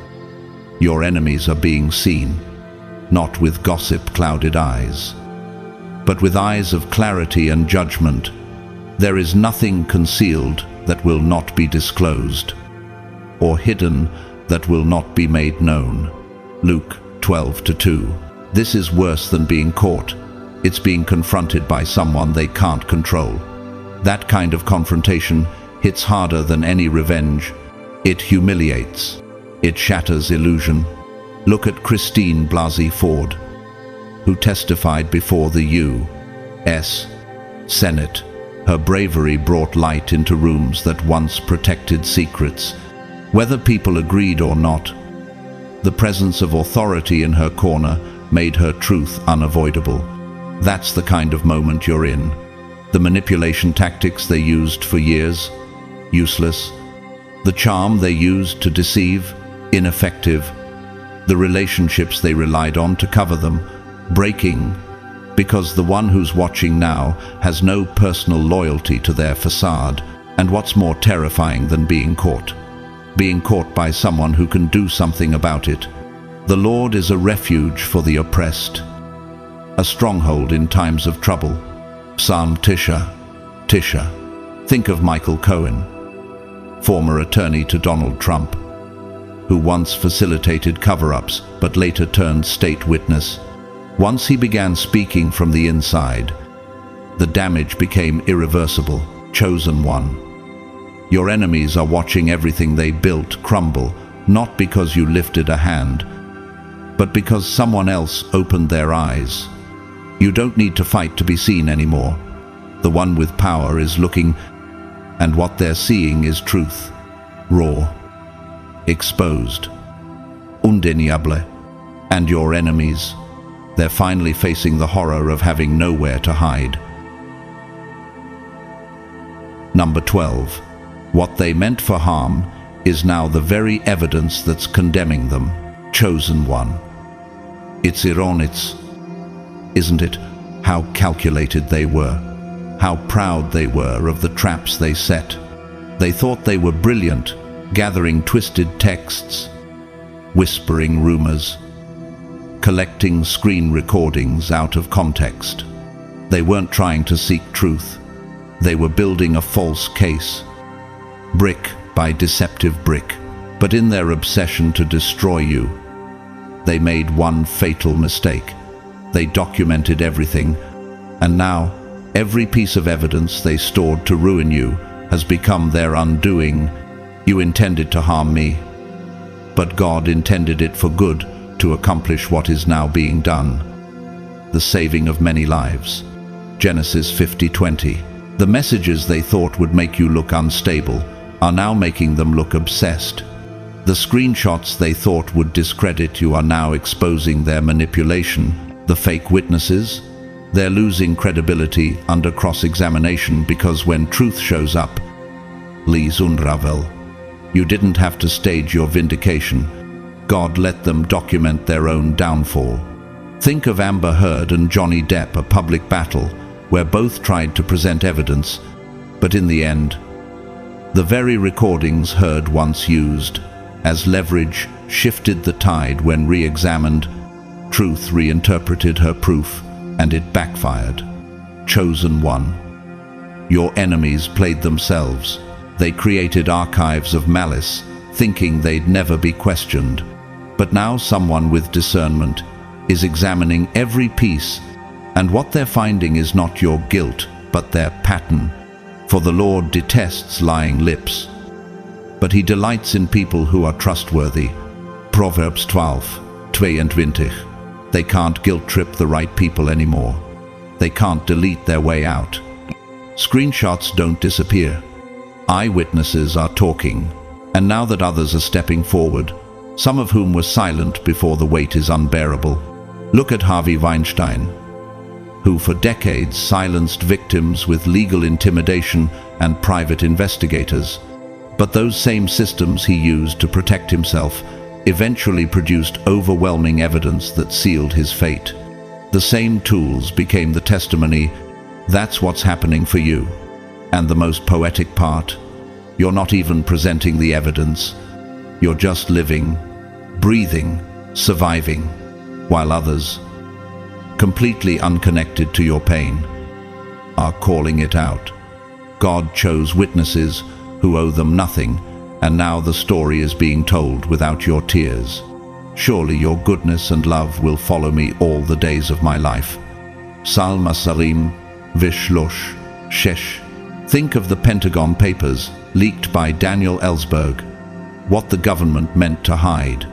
your enemies are being seen, not with gossip-clouded eyes, but with eyes of clarity and judgment. There is nothing concealed that will not be disclosed, or hidden that will not be made known. Luke 12:2. This is worse than being caught. It's being confronted by someone they can't control. That kind of confrontation hits harder than any revenge. It humiliates. It shatters illusion. Look at Christine Blasey Ford, who testified before the U.S. Senate. Her bravery brought light into rooms that once protected secrets. Whether people agreed or not, the presence of authority in her corner made her truth unavoidable. That's the kind of moment you're in. The manipulation tactics they used for years, useless. The charm they used to deceive, ineffective. The relationships they relied on to cover them, breaking because the one who's watching now has no personal loyalty to their facade. And what's more terrifying than being caught? Being caught by someone who can do something about it. The Lord is a refuge for the oppressed, a stronghold in times of trouble. Psalm Tisha. Think of Michael Cohen, former attorney to Donald Trump, who once facilitated cover-ups but later turned state witness. Once he began speaking from the inside, the damage became irreversible. Chosen one. Your enemies are watching everything they built crumble, not because you lifted a hand, but because someone else opened their eyes. You don't need to fight to be seen anymore. The one with power is looking, and what they're seeing is truth. Raw. Exposed. Undeniable. And your enemies, they're finally facing the horror of having nowhere to hide. Number 12. What they meant for harm is now the very evidence that's condemning them. Chosen one. It's ironic, isn't it, how calculated they were, how proud they were of the traps they set. They thought they were brilliant, gathering twisted texts, whispering rumors, collecting screen recordings out of context. They weren't trying to seek truth. They were building a false case, brick by deceptive brick. But in their obsession to destroy you, they made one fatal mistake. They documented everything, and now every piece of evidence they stored to ruin you has become their undoing. You intended to harm me, but God intended it for good, to accomplish what is now being done, the saving of many lives. Genesis 50:20. The messages they thought would make you look unstable are now making them look obsessed. The screenshots they thought would discredit you are now exposing their manipulation. The fake witnesses, they're losing credibility under cross-examination because when truth shows up, Lies unravel. You didn't have to stage your vindication. God let them document their own downfall. Think of Amber Heard and Johnny Depp, a public battle where both tried to present evidence, but in the end, the very recordings Heard once used as leverage shifted the tide when re-examined. Truth reinterpreted her proof, and it backfired. Chosen one. Your enemies played themselves. They created archives of malice, thinking they'd never be questioned. But now someone with discernment is examining every piece, and what they're finding is not your guilt, but their pattern. For the Lord detests lying lips, but he delights in people who are trustworthy. Proverbs 12:22. They can't guilt-trip the right people anymore. They can't delete their way out. Screenshots don't disappear. Eyewitnesses are talking, and now that others are stepping forward, some of whom were silent before the weight is unbearable. Look at Harvey Weinstein, who for decades silenced victims with legal intimidation and private investigators. But those same systems he used to protect himself eventually produced overwhelming evidence that sealed his fate. The same tools became the testimony. That's what's happening for you. And the most poetic part, you're not even presenting the evidence. You're just living, breathing, surviving, while others, completely unconnected to your pain, are calling it out. God chose witnesses who owe them nothing, and now the story is being told without your tears. Surely your goodness and love will follow me all the days of my life. Psalm Asarim Vishlosh Shesh. Think of the Pentagon Papers leaked by Daniel Ellsberg, what the government meant to hide.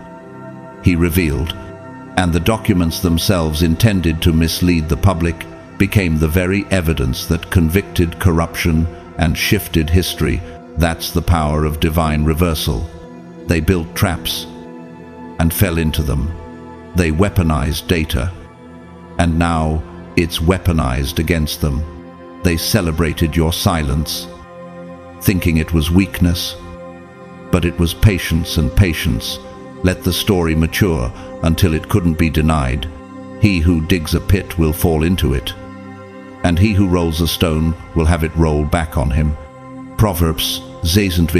He revealed, and the documents themselves intended to mislead the public became the very evidence that convicted corruption and shifted history. That's the power of divine reversal. They built traps and fell into them. They weaponized data, and now it's weaponized against them. They celebrated your silence, thinking it was weakness, but it was patience, and patience let the story mature until it couldn't be denied. He who digs a pit will fall into it, and he who rolls a stone will have it roll back on him. Proverbs 26,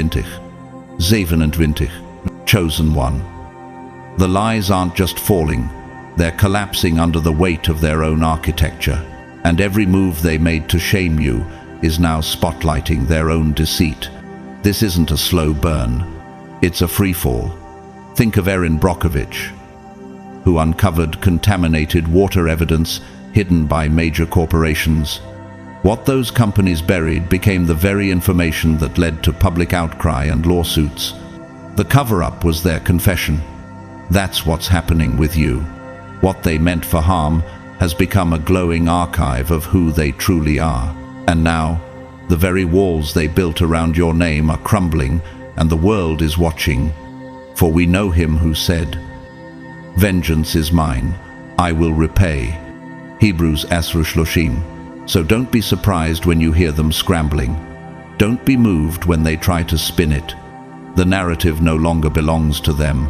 27, chosen one. The lies aren't just falling, they're collapsing under the weight of their own architecture, and every move they made to shame you is now spotlighting their own deceit. This isn't a slow burn, it's a free fall. Think of Erin Brockovich, who uncovered contaminated water evidence hidden by major corporations. What those companies buried became the very information that led to public outcry and lawsuits. The cover-up was their confession. That's what's happening with you. What they meant for harm has become a glowing archive of who they truly are. And now, the very walls they built around your name are crumbling, and the world is watching. For we know him who said, "Vengeance is mine, I will repay." Hebrews 10:30. So don't be surprised when you hear them scrambling. Don't be moved when they try to spin it. The narrative no longer belongs to them.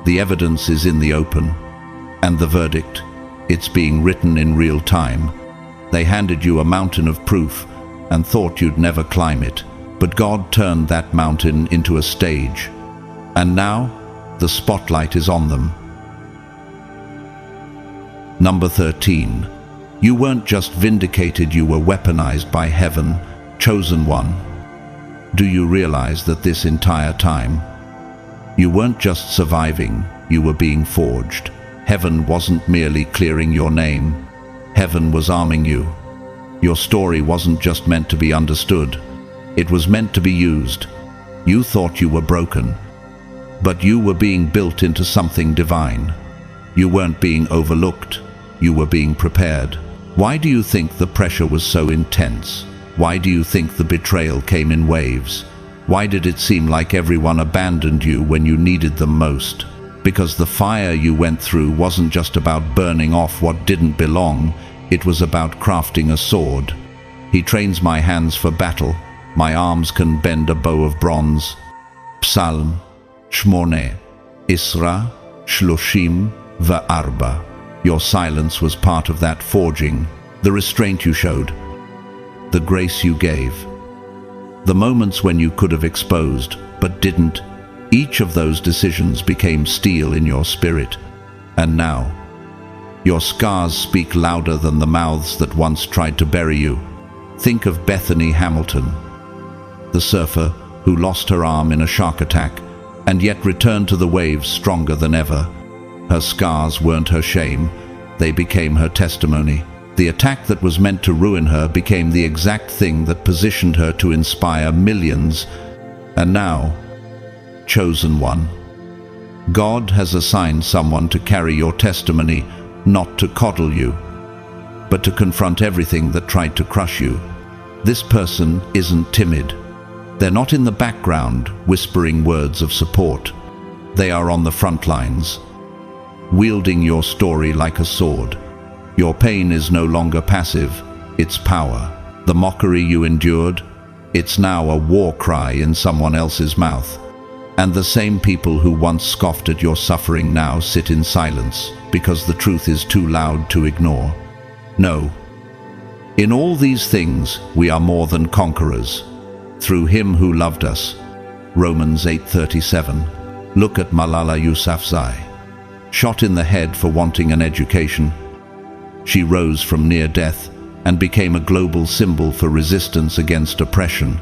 The evidence is in the open. And the verdict, it's being written in real time. They handed you a mountain of proof and thought you'd never climb it. But God turned that mountain into a stage. And now, the spotlight is on them. Number 13. You weren't just vindicated, you were weaponized by heaven, chosen one. Do you realize that this entire time, you weren't just surviving, you were being forged? Heaven wasn't merely clearing your name, heaven was arming you. Your story wasn't just meant to be understood, it was meant to be used. You thought you were broken, but you were being built into something divine. You weren't being overlooked, you were being prepared. Why do you think the pressure was so intense? Why do you think the betrayal came in waves? Why did it seem like everyone abandoned you when you needed them most? Because the fire you went through wasn't just about burning off what didn't belong, it was about crafting a sword. He trains my hands for battle, my arms can bend a bow of bronze. Psalm 8, Isra 34. Your silence was part of that forging, the restraint you showed, the grace you gave. The moments when you could have exposed, but didn't, each of those decisions became steel in your spirit. And now, your scars speak louder than the mouths that once tried to bury you. Think of Bethany Hamilton, the surfer who lost her arm in a shark attack and yet returned to the waves stronger than ever. Her scars weren't her shame, they became her testimony. The attack that was meant to ruin her became the exact thing that positioned her to inspire millions. And now, chosen one, God has assigned someone to carry your testimony, not to coddle you, but to confront everything that tried to crush you. This person isn't timid. They're not in the background whispering words of support. They are on the front lines, wielding your story like a sword. Your pain is no longer passive, it's power. The mockery you endured, it's now a war cry in someone else's mouth. And the same people who once scoffed at your suffering now sit in silence because the truth is too loud to ignore. No. In all these things, we are more than conquerors, through him who loved us. Romans 8:37. Look at Malala Yousafzai. Shot in the head for wanting an education, she rose from near death and became a global symbol for resistance against oppression.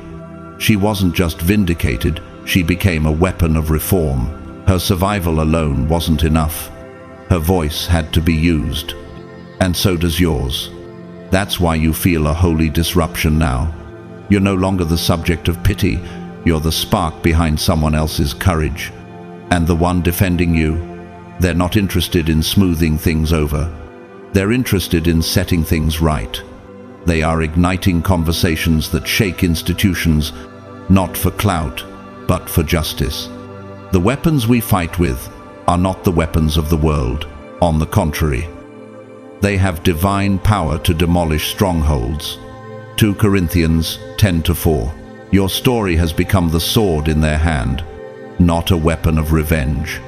She wasn't just vindicated, she became a weapon of reform. Her survival alone wasn't enough. Her voice had to be used. And so does yours. That's why you feel a holy disruption now. You're no longer the subject of pity, you're the spark behind someone else's courage. And the one defending you, they're not interested in smoothing things over. They're interested in setting things right. They are igniting conversations that shake institutions, not for clout, but for justice. The weapons we fight with are not the weapons of the world. On the contrary, they have divine power to demolish strongholds. 2 Corinthians 10:4. Your story has become the sword in their hand, not a weapon of revenge,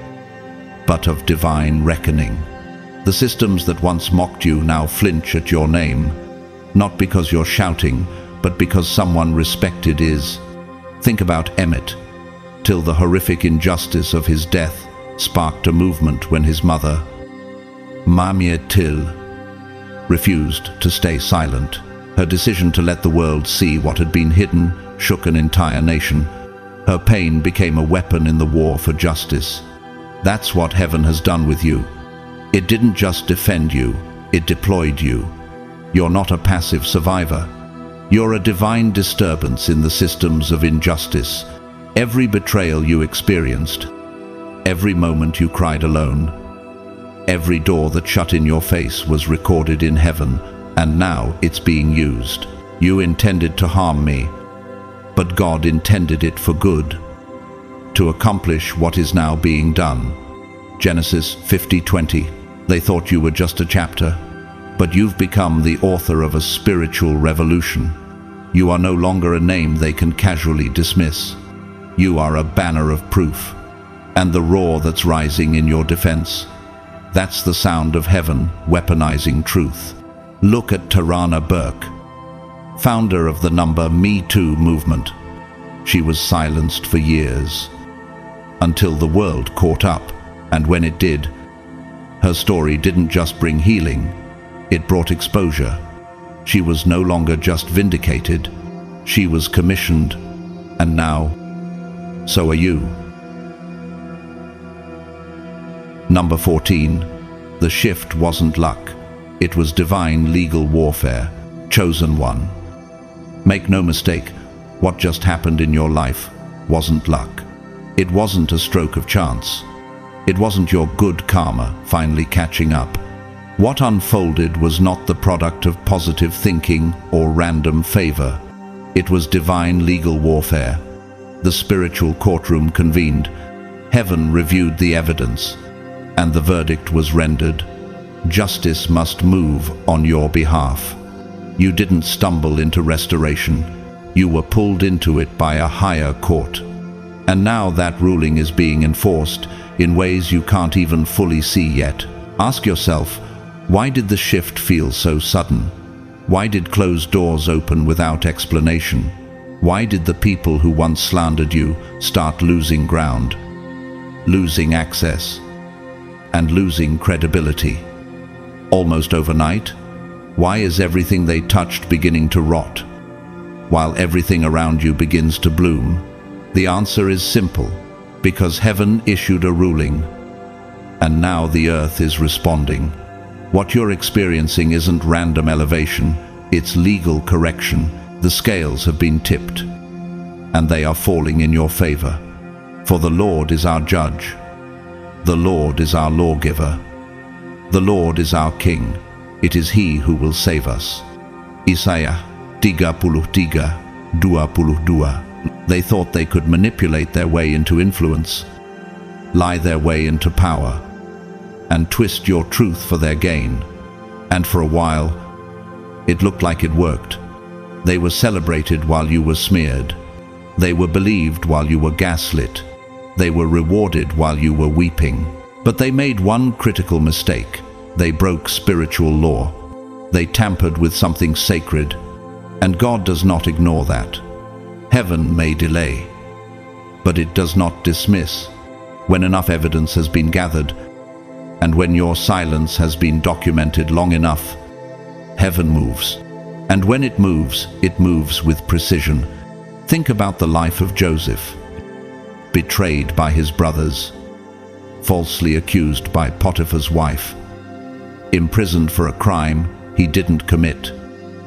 but of divine reckoning. The systems that once mocked you now flinch at your name, not because you're shouting, but because someone respected is. Think about Emmett, till the horrific injustice of his death sparked a movement when his mother, Mamie Till, refused to stay silent. Her decision to let the world see what had been hidden shook an entire nation. Her pain became a weapon in the war for justice. That's what heaven has done with you. It didn't just defend you, it deployed you. You're not a passive survivor. You're a divine disturbance in the systems of injustice. Every betrayal you experienced, every moment you cried alone, every door that shut in your face was recorded in heaven, and now it's being used. You intended to harm me, but God intended it for good, to accomplish what is now being done. Genesis 50:20. They thought you were just a chapter, but you've become the author of a spiritual revolution. You are no longer a name they can casually dismiss. You are a banner of proof, and the roar that's rising in your defense. That's the sound of heaven weaponizing truth. Look at Tarana Burke, founder of the Me Too movement. She was silenced for years, until the world caught up, and when it did, her story didn't just bring healing, it brought exposure. She was no longer just vindicated, she was commissioned, and now, so are you. Number 14. The shift wasn't luck. It was divine legal warfare. Chosen one. Make no mistake, what just happened in your life wasn't luck. It wasn't a stroke of chance. It wasn't your good karma finally catching up. What unfolded was not the product of positive thinking or random favor. It was divine legal warfare. The spiritual courtroom convened. Heaven reviewed the evidence, and the verdict was rendered. Justice must move on your behalf. You didn't stumble into restoration. You were pulled into it by a higher court. And now that ruling is being enforced in ways you can't even fully see yet. Ask yourself, why did the shift feel so sudden? Why did closed doors open without explanation? Why did the people who once slandered you start losing ground, losing access, and losing credibility? Almost overnight? Why is everything they touched beginning to rot, while everything around you begins to bloom? The answer is simple. Because heaven issued a ruling, and now the earth is responding. What you're experiencing isn't random elevation, it's legal correction. The scales have been tipped, and they are falling in your favor. For the Lord is our judge. The Lord is our lawgiver. The Lord is our King. It is He who will save us. Isaiah 33:22. They thought they could manipulate their way into influence, lie their way into power, and twist your truth for their gain. And for a while, it looked like it worked. They were celebrated while you were smeared. They were believed while you were gaslit. They were rewarded while you were weeping. But they made one critical mistake. They broke spiritual law. They tampered with something sacred, and God does not ignore that. Heaven may delay, but it does not dismiss. When enough evidence has been gathered, and when your silence has been documented long enough, heaven moves. And when it moves with precision. Think about the life of Joseph. Betrayed by his brothers, falsely accused by Potiphar's wife, imprisoned for a crime he didn't commit.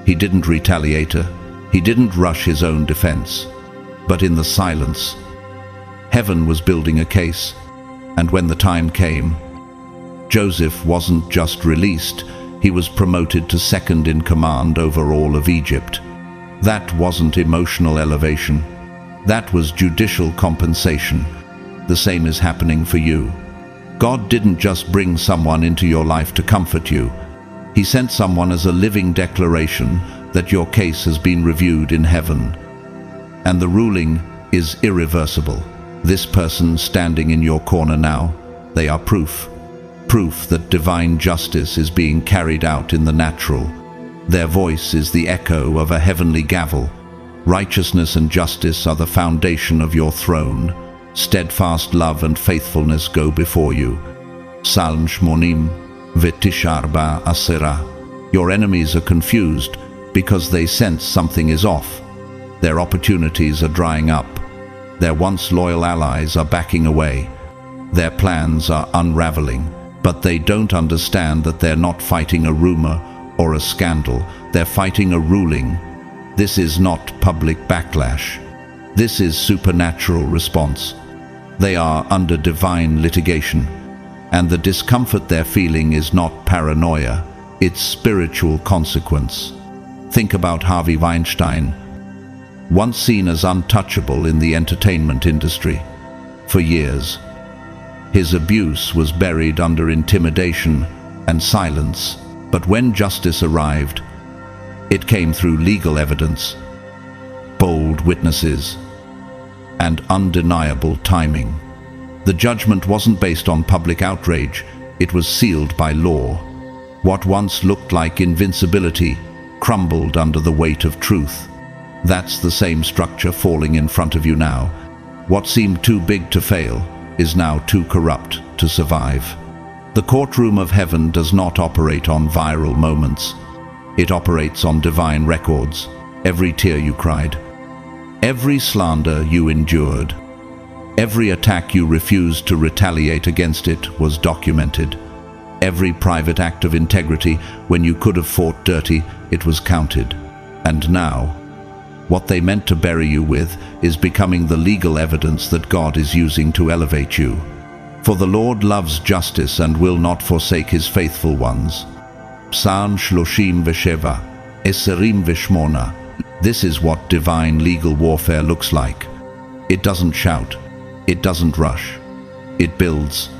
He didn't retaliate. He didn't rush his own defense. But in the silence, heaven was building a case. And when the time came, Joseph wasn't just released, he was promoted to second in command over all of Egypt. That wasn't emotional elevation. That was judicial compensation. The same is happening for you. God didn't just bring someone into your life to comfort you. He sent someone as a living declaration that your case has been reviewed in heaven. And the ruling is irreversible. This person standing in your corner now, they are proof proof that divine justice is being carried out in the natural. Their voice is the echo of a heavenly gavel. Righteousness and justice are the foundation of your throne. Steadfast love and faithfulness go before you. Psalm 80, V'tisharba Asera. Your enemies are confused because they sense something is off. Their opportunities are drying up. Their once loyal allies are backing away. Their plans are unraveling, but they don't understand that they're not fighting a rumor or a scandal. They're fighting a ruling. This is not public backlash. This is supernatural response. They are under divine litigation, and the discomfort they're feeling is not paranoia, it's spiritual consequence. Think about Harvey Weinstein, once seen as untouchable in the entertainment industry. For years, his abuse was buried under intimidation and silence, but when justice arrived, it came through legal evidence, bold witnesses, and undeniable timing. The judgment wasn't based on public outrage, it was sealed by law. What once looked like invincibility crumbled under the weight of truth. That's the same structure falling in front of you now. What seemed too big to fail is now too corrupt to survive. The courtroom of heaven does not operate on viral moments. It operates on divine records. Every tear you cried, every slander you endured, every attack you refused to retaliate against it was documented. Every private act of integrity when you could have fought dirty, it was counted. And now, what they meant to bury you with is becoming the legal evidence that God is using to elevate you. For the Lord loves justice and will not forsake his faithful ones. Psalm 37, 28. This is what divine legal warfare looks like. It doesn't shout. It doesn't rush. It builds.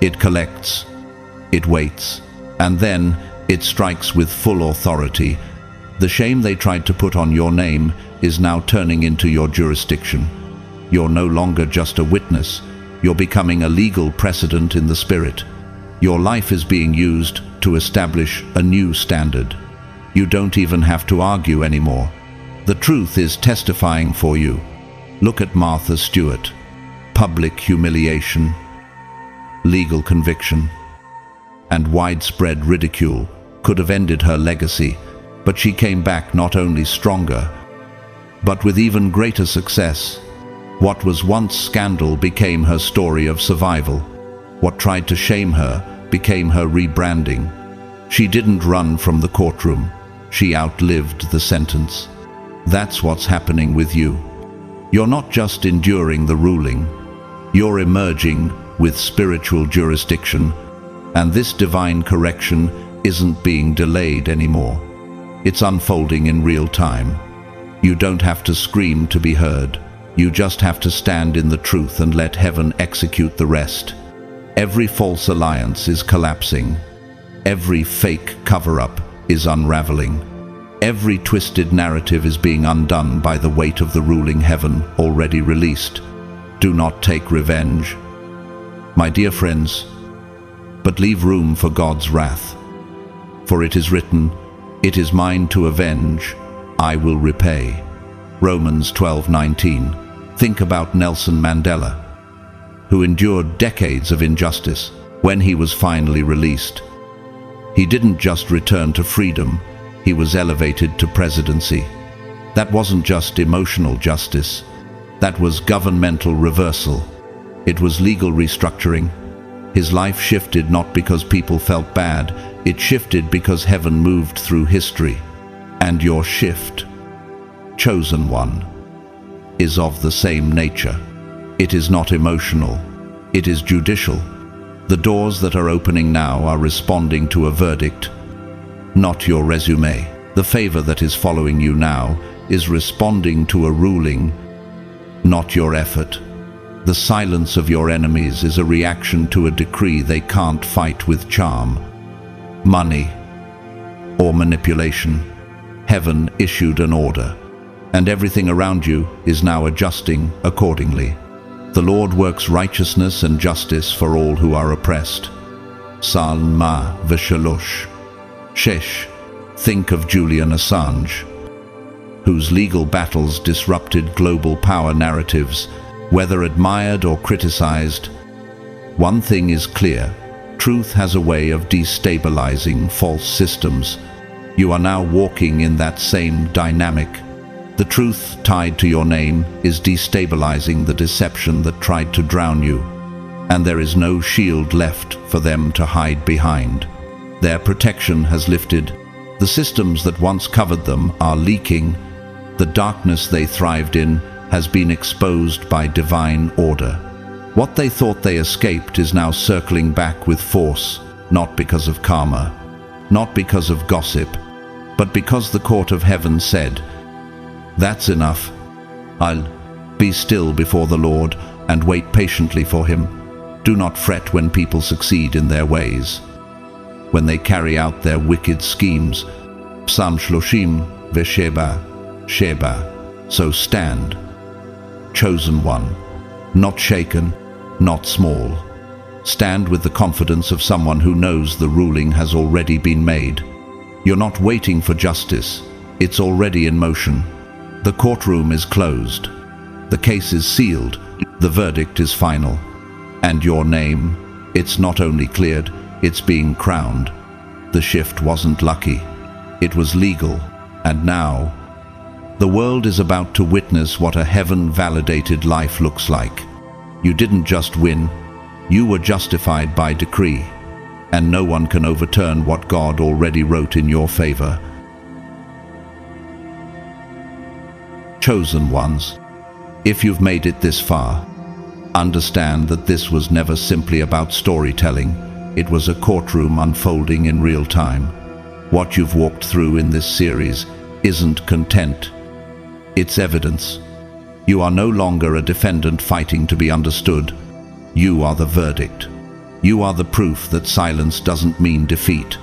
It collects. It waits. And then it strikes with full authority. The shame they tried to put on your name is now turning into your jurisdiction. You're no longer just a witness. You're becoming a legal precedent in the spirit. Your life is being used to establish a new standard. You don't even have to argue anymore. The truth is testifying for you. Look at Martha Stewart. Public humiliation, legal conviction, and widespread ridicule could have ended her legacy, but she came back not only stronger, but with even greater success. What was once scandal became her story of survival. What tried to shame her became her rebranding. She didn't run from the courtroom. She outlived the sentence. That's what's happening with you. You're not just enduring the ruling. You're emerging with spiritual jurisdiction, and this divine correction isn't being delayed anymore. It's unfolding in real time. You don't have to scream to be heard. You just have to stand in the truth and let heaven execute the rest. Every false alliance is collapsing. Every fake cover-up is unraveling. Every twisted narrative is being undone by the weight of the ruling heaven already released. Do not take revenge, my dear friends, but leave room for God's wrath. For it is written, "It is mine to avenge, I will repay." Romans 12:19. Think about Nelson Mandela, who endured decades of injustice. When he was finally released, he didn't just return to freedom, he was elevated to presidency. That wasn't just emotional justice. That was governmental reversal. It was legal restructuring. His life shifted not because people felt bad, it shifted because heaven moved through history. And your shift, chosen one, is of the same nature. It is not emotional, it is judicial. The doors that are opening now are responding to a verdict, not your resume. The favor that is following you now is responding to a ruling, not your effort. The silence of your enemies is a reaction to a decree they can't fight with charm, money, or manipulation. Heaven issued an order, and everything around you is now adjusting accordingly. The Lord works righteousness and justice for all who are oppressed. Salma Vishalosh. Shesh. Think of Julian Assange, whose legal battles disrupted global power narratives, whether admired or criticized. One thing is clear: truth has a way of destabilizing false systems. You are now walking in that same dynamic. The truth tied to your name is destabilizing the deception that tried to drown you, and there is no shield left for them to hide behind. Their protection has lifted. The systems that once covered them are leaking. The darkness they thrived in has been exposed by divine order. What they thought they escaped is now circling back with force, not because of karma, not because of gossip, but because the court of heaven said, "That's enough. I'll be still before the Lord and wait patiently for him. Do not fret when people succeed in their ways, when they carry out their wicked schemes." Psalm Shloshim Vesheba Sheba. So stand, chosen one, not shaken, not small. Stand with the confidence of someone who knows the ruling has already been made. You're not waiting for justice. It's already in motion. The courtroom is closed. The case is sealed. The verdict is final. And your name, it's not only cleared, it's being crowned. The shift wasn't lucky. It was legal. And now, the world is about to witness what a heaven-validated life looks like. You didn't just win. You were justified by decree. And no one can overturn what God already wrote in your favor. Chosen ones, if you've made it this far, understand that this was never simply about storytelling. It was a courtroom unfolding in real time. What you've walked through in this series isn't content. It's evidence. You are no longer a defendant fighting to be understood. You are the verdict. You are the proof that silence doesn't mean defeat,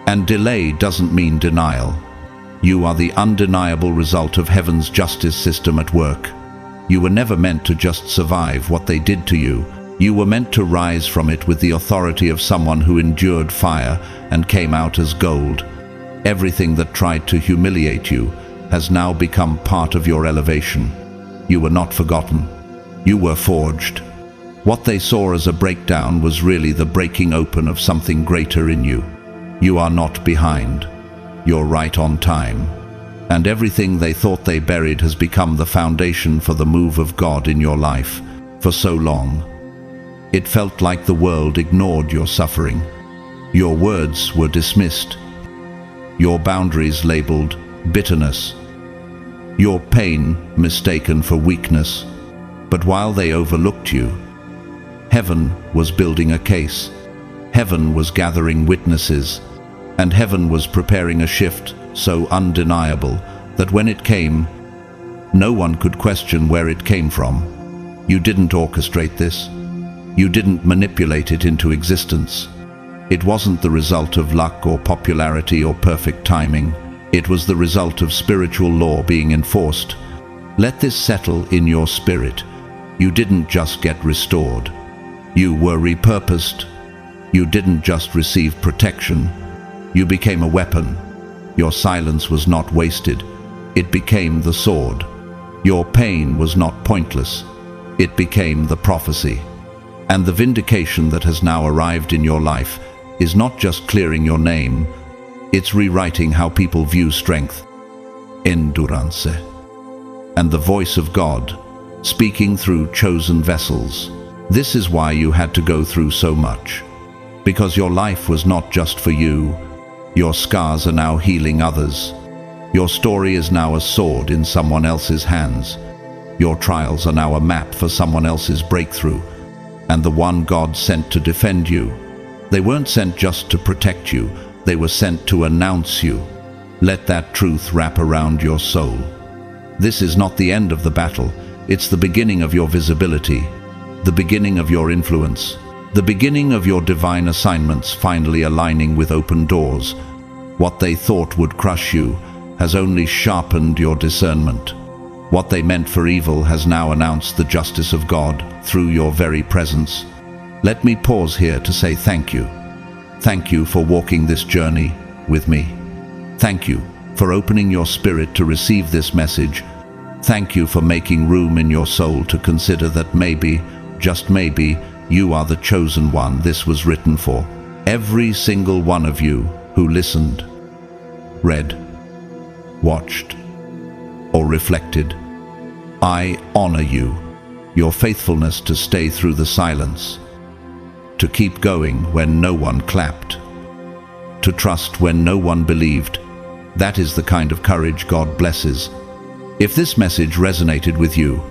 and delay doesn't mean denial. You are the undeniable result of heaven's justice system at work. You were never meant to just survive what they did to you. You were meant to rise from it with the authority of someone who endured fire and came out as gold. Everything that tried to humiliate you has now become part of your elevation. You were not forgotten. You were forged. What they saw as a breakdown was really the breaking open of something greater in you. You are not behind. You're right on time. And everything they thought they buried has become the foundation for the move of God in your life. For so long, it felt like the world ignored your suffering. Your words were dismissed. Your boundaries labeled bitterness. Your pain mistaken for weakness. But while they overlooked you, heaven was building a case. Heaven was gathering witnesses. And heaven was preparing a shift so undeniable that when it came, no one could question where it came from. You didn't orchestrate this. You didn't manipulate it into existence. It wasn't the result of luck or popularity or perfect timing. It was the result of spiritual law being enforced. Let this settle in your spirit. You didn't just get restored. You were repurposed. You didn't just receive protection. You became a weapon. Your silence was not wasted. It became the sword. Your pain was not pointless. It became the prophecy. And the vindication that has now arrived in your life is not just clearing your name, it's rewriting how people view strength, endurance, and the voice of God, speaking through chosen vessels. This is why you had to go through so much. Because your life was not just for you. Your scars are now healing others. Your story is now a sword in someone else's hands. Your trials are now a map for someone else's breakthrough. And the one God sent to defend you. They weren't sent just to protect you. They were sent to announce you. Let that truth wrap around your soul. This is not the end of the battle. It's the beginning of your visibility, the beginning of your influence, the beginning of your divine assignments finally aligning with open doors. What they thought would crush you has only sharpened your discernment. What they meant for evil has now announced the justice of God through your very presence. Let me pause here to say thank you. Thank you for walking this journey with me. Thank you for opening your spirit to receive this message. Thank you for making room in your soul to consider that maybe, just maybe, you are the chosen one this was written for. Every single one of you who listened, read, watched, or reflected, I honor you, your faithfulness to stay through the silence, to keep going when no one clapped, to trust when no one believed. That is the kind of courage God blesses. If this message resonated with you,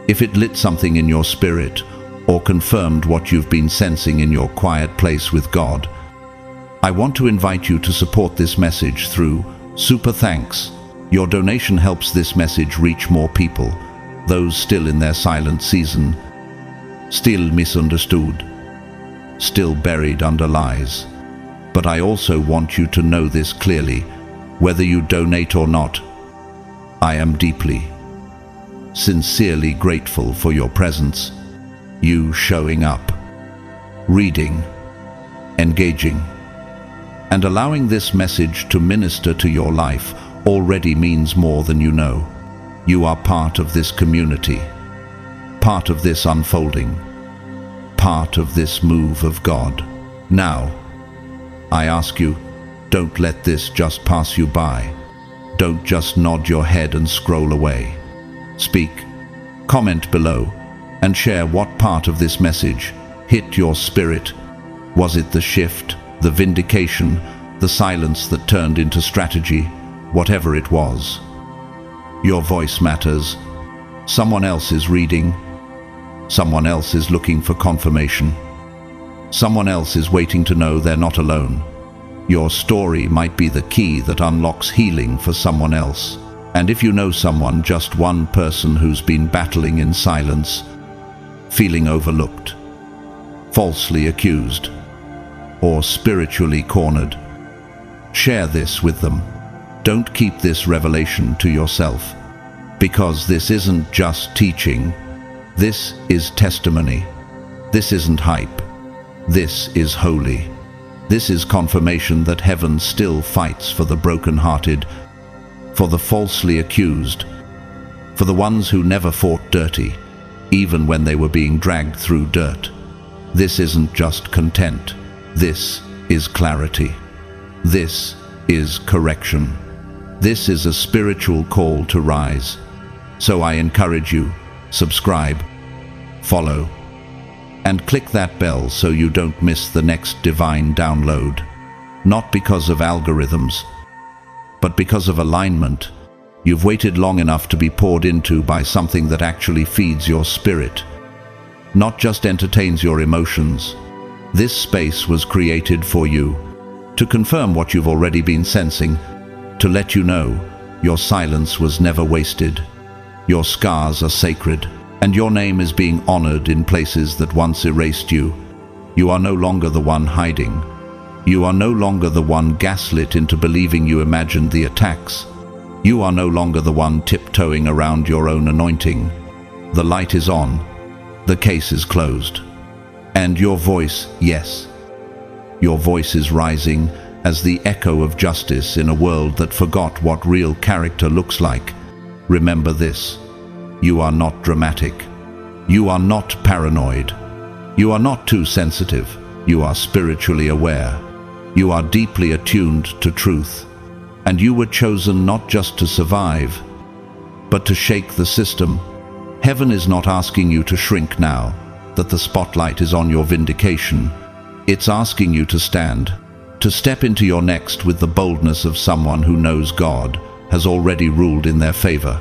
if it lit something in your spirit or confirmed what you've been sensing in your quiet place with God, I want to invite you to support this message through Super Thanks. Your donation helps this message reach more people, those still in their silent season, still misunderstood, still buried under lies. But I also want you to know this clearly. Whether you donate or not, I am deeply, sincerely grateful for your presence, you showing up, reading, engaging, and allowing this message to minister to your life already means more than you know. You are part of this community, part of this unfolding, part of this move of God. Now, I ask you, don't let this just pass you by. Don't just nod your head and scroll away. Speak, comment below, and share what part of this message hit your spirit. Was it the shift, the vindication, the silence that turned into strategy? Whatever it was, your voice matters. Someone else is reading. Someone else is looking for confirmation. Someone else is waiting to know they're not alone. Your story might be the key that unlocks healing for someone else. And if you know someone, just one person who's been battling in silence, feeling overlooked, falsely accused, or spiritually cornered, share this with them. Don't keep this revelation to yourself, because this isn't just teaching. This is testimony. This isn't hype. This is holy. This is confirmation that heaven still fights for the brokenhearted, for the falsely accused, for the ones who never fought dirty, even when they were being dragged through dirt. This isn't just content. This is clarity. This is correction. This is a spiritual call to rise. So I encourage you, subscribe, follow, and click that bell so you don't miss the next divine download. Not because of algorithms, but because of alignment. You've waited long enough to be poured into by something that actually feeds your spirit, not just entertains your emotions. This space was created for you, to confirm what you've already been sensing, to let you know your silence was never wasted. Your scars are sacred, and your name is being honored in places that once erased you. You are no longer the one hiding. You are no longer the one gaslit into believing you imagined the attacks. You are no longer the one tiptoeing around your own anointing. The light is on. The case is closed. And your voice, yes, your voice is rising as the echo of justice in a world that forgot what real character looks like. Remember this. You are not dramatic. You are not paranoid. You are not too sensitive. You are spiritually aware. You are deeply attuned to truth. And you were chosen not just to survive, but to shake the system. Heaven is not asking you to shrink now that the spotlight is on your vindication. It's asking you to stand, to step into your next with the boldness of someone who knows God has already ruled in their favor.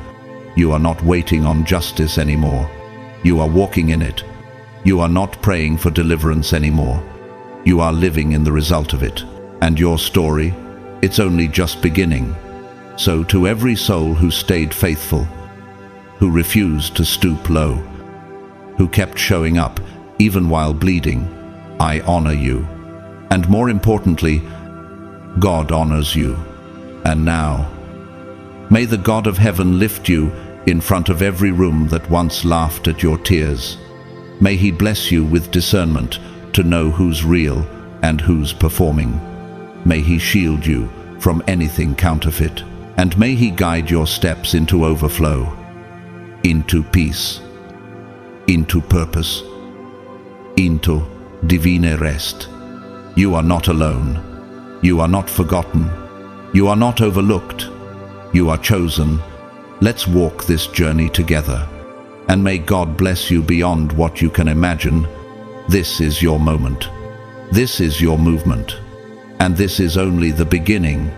You are not waiting on justice anymore. You are walking in it. You are not praying for deliverance anymore. You are living in the result of it. And your story, it's only just beginning. So to every soul who stayed faithful, who refused to stoop low, who kept showing up even while bleeding, I honor you. And more importantly, God honors you. And now, may the God of heaven lift you in front of every room that once laughed at your tears. May he bless you with discernment to know who's real and who's performing. May He shield you from anything counterfeit, and may He guide your steps into overflow, into peace, into purpose, into divine rest. You are not alone. You are not forgotten. You are not overlooked. You are chosen. Let's walk this journey together. And may God bless you beyond what you can imagine. This is your moment. This is your movement. And this is only the beginning.